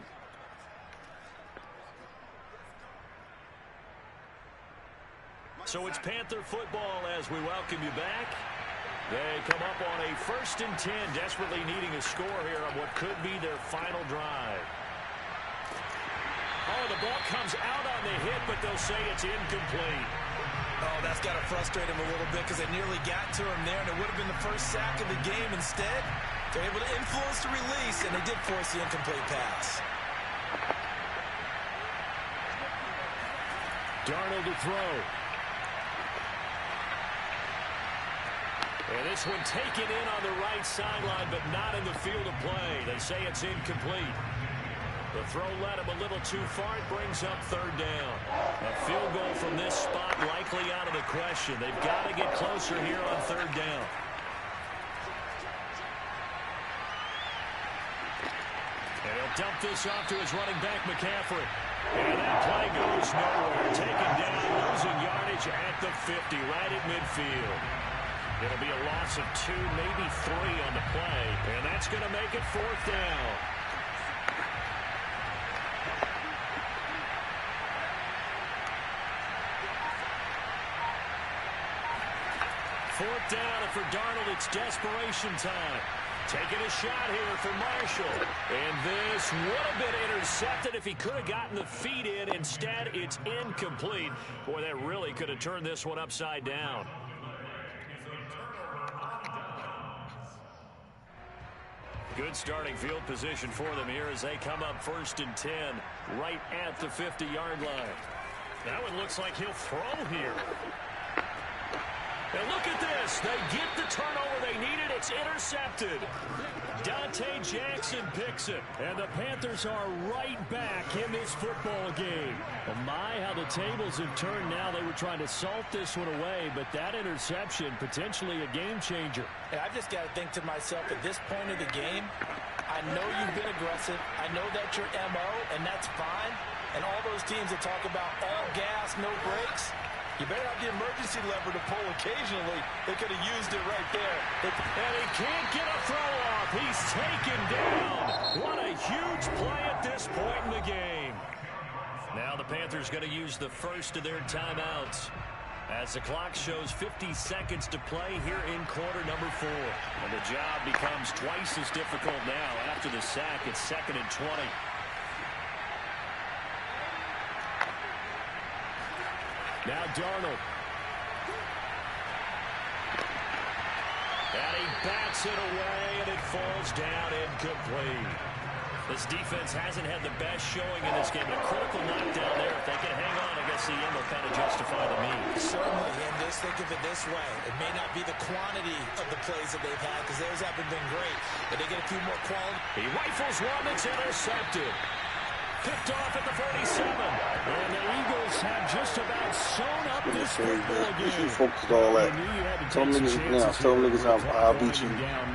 So it's Panther football as we welcome you back. They come up on a 1st and 10, desperately needing a score here on what could be their final drive. Oh, the ball comes out on the hit, but they'll say it's incomplete. Oh, that's got to frustrate him a little bit because they nearly got to him there, and it would have been the first sack of the game. Instead, they're able to influence the release, and they did force the incomplete pass. Darnold to throw. And this one taken in on the right sideline, but not in the field of play. They say it's incomplete. The throw led him a little too far. It brings up 3rd down. A field goal from this spot likely out of the question. They've got to get closer here on 3rd down. And he'll dump this off to his running back, McCaffrey. And that play goes nowhere. Taken down, losing yardage at the 50, right at midfield. It'll be a loss of 2, maybe 3 on the play. And that's going to make it 4th down. Fourth down, and for Darnold, it's desperation time. Taking a shot here for Marshall. And this would have been intercepted if he could have gotten the feet in. Instead, it's incomplete. Boy, that really could have turned this one upside down. Good starting field position for them here as they come up 1st and 10 right at the 50-yard line. That one looks like he'll throw here. And look at this. They get the turnover they needed. It's intercepted. Dante Jackson picks it. And the Panthers are right back in this football game. Oh my, how the tables have turned now. They were trying to salt this one away, but that interception, potentially a game changer. And I've just got to think to myself, at this point of the game, I know you've been aggressive. I know that's your MO, and that's fine. And all those teams that talk about all gas, no brakes, you better have the emergency lever to pull occasionally. They could have used it right there. And he can't get a throw off. He's taken down. What a huge play at this point in the game. Now the Panthers going to use the first of their timeouts as the clock shows 50 seconds to play here in quarter number 4. And the job becomes twice as difficult now after the sack. It's 2nd and 20. Now Darnold. And he bats it away, and it falls down incomplete. This defense hasn't had the best showing in this game. A critical knockdown there. If they can hang on, I guess the end will kind of justify the means. Certainly, and just think of it this way. It may not be the quantity of the plays that they've had, because theirs haven't been great. But they get a few more quality. He rifles one that's intercepted. Picked off at the 47. And the Eagles have just about sewn up this football game. You should focus on all that. Tell them niggas I'll beat you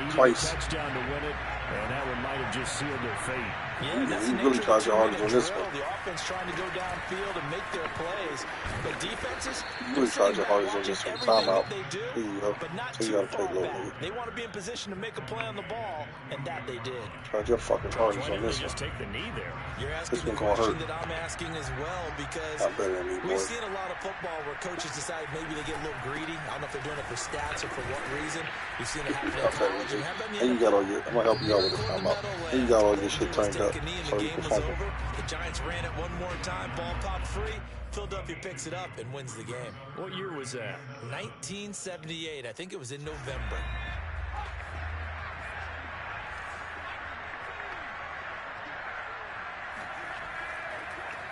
twice. Touchdown to win it, and that one might have just sealed their fate. Yeah, that's you really tried your hardest on this one. The offense trying to go downfield and make their plays, but defenses, you really tried your hardest on this one. Timeout. Here you go. but not So you too gotta far play low. back. They want to be in position to make a play on the ball, and that they did. Tried your fucking hardest Why on didn't this they one. just take the knee there? You're asking This the one gonna question hurt. that I'm asking as well, because Not better than me, boy. we've seen a lot of football where coaches decide maybe they get a little greedy. I don't know if they're doing it for stats or for what reason. We've seen it happen in college. And how about in the And you got all NFL? your, I'm gonna help you out with this timeout. And you got all your shit turned up, Take a knee and so the you game can was fumble. over. The Giants ran it one more time. Ball popped free. Philadelphia picks it up and wins the game. What year was that? 1978. I think it was in November.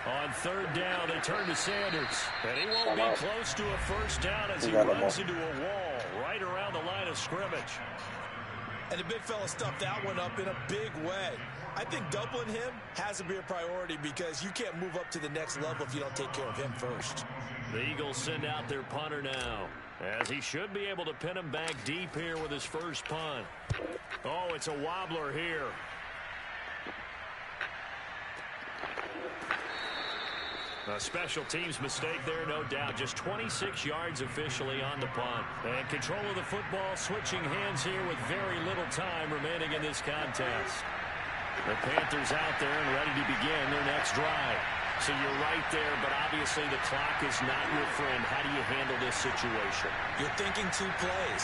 On 3rd down, they turn to Sanders. And he won't be close to a first down as he got him runs all. into a wall right around the line of scrimmage. And the big fella stuffed that one up in a big way. I think doubling him has to be a priority, because you can't move up to the next level if you don't take care of him first. The Eagles send out their punter now, as he should be able to pin him back deep here with his first punt. Oh, it's a wobbler here. A special teams mistake there, no doubt. Just 26 yards officially on the punt. And control of the football switching hands here with very little time remaining in this contest. The Panthers out there and ready to begin their next drive. So you're right there, but obviously the clock is not your friend. How do you handle this situation? You're thinking 2 plays.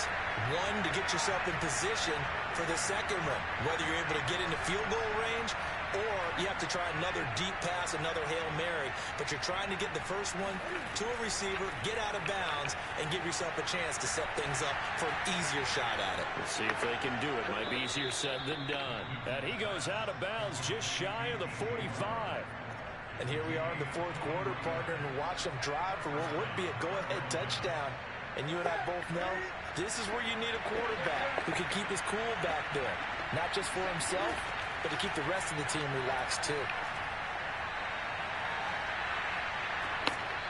One, to get yourself in position for the second one, whether you're able to get into field goal range, or you have to try another deep pass, another Hail Mary. But you're trying to get the first one to a receiver, get out of bounds, and give yourself a chance to set things up for an easier shot at it. Let's see if they can do it. Might be easier said than done. And he goes out of bounds just shy of the 45. And here we are in the 4th quarter, partner, and watch them drive for what would be a go-ahead touchdown. And you and I both know this is where you need a quarterback who can keep his cool back there. Not just for himself, but to keep the rest of the team relaxed too.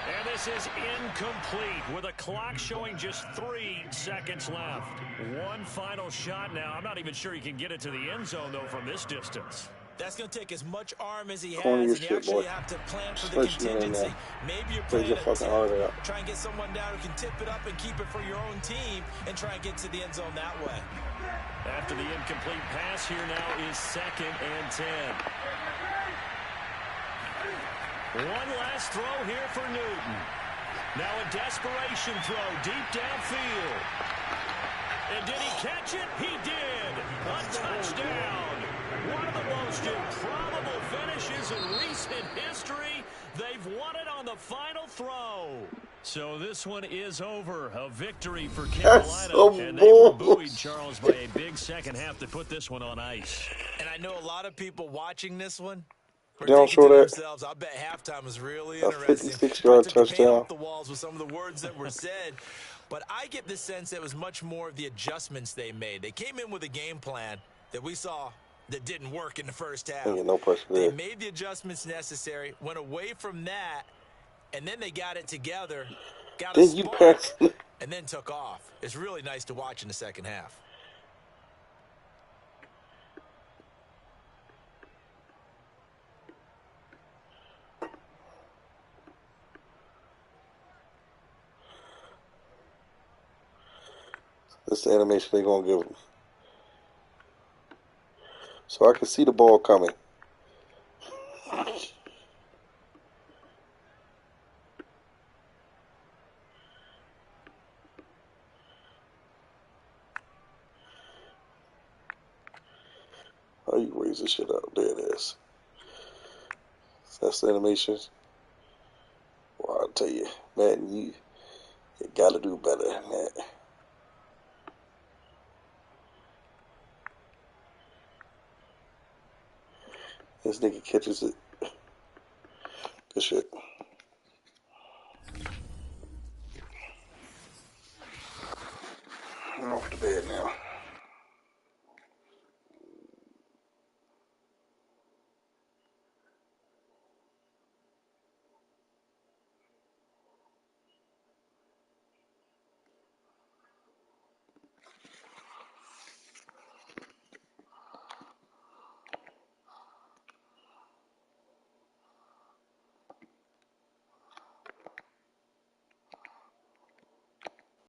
And this is incomplete with a clock showing just 3 seconds left. One final shot now. I'm not even sure he can get it to the end zone, though, from this distance. That's going to take as much arm as he Corny has, as and you shit, actually boy. have to plan for the Switch me in contingency. there. Maybe you're Play playing your a fucking heart out. tip, try and get someone down who can tip it up and keep it for your own team, and try and get to the end zone that way. After the incomplete pass, here now is 2nd and 10. One last throw here for Newton. Now a desperation throw deep downfield. And did he catch it? He did. A touchdown. One of the most improbable finishes in recent history. They've won it on the final throw. So this one is over. A victory for Carolina. And they were buoyed, Charles, by a big second half to put this one on ice. And I know a lot of people watching this one were They don't thinking show to that. themselves, I bet halftime was really A interesting. 56-yard Took the paint touchdown. off the walls with some of the words that were said. But I get the sense it was much more of the adjustments they made. They came in with a game plan that we saw that didn't work in the first half. Ain't no pressure They there. made the adjustments necessary, went away from that, and then they got it together, got a Then you spark, pass. and then took off. It's really nice to watch in the second half. That's the animation they're going to give them. So I can see the ball coming. How you raise this shit up? There it is. That's the animation. Well, I'll tell you, Madden, you got to do better than that. This nigga catches it. Good shit. I'm off the bed now.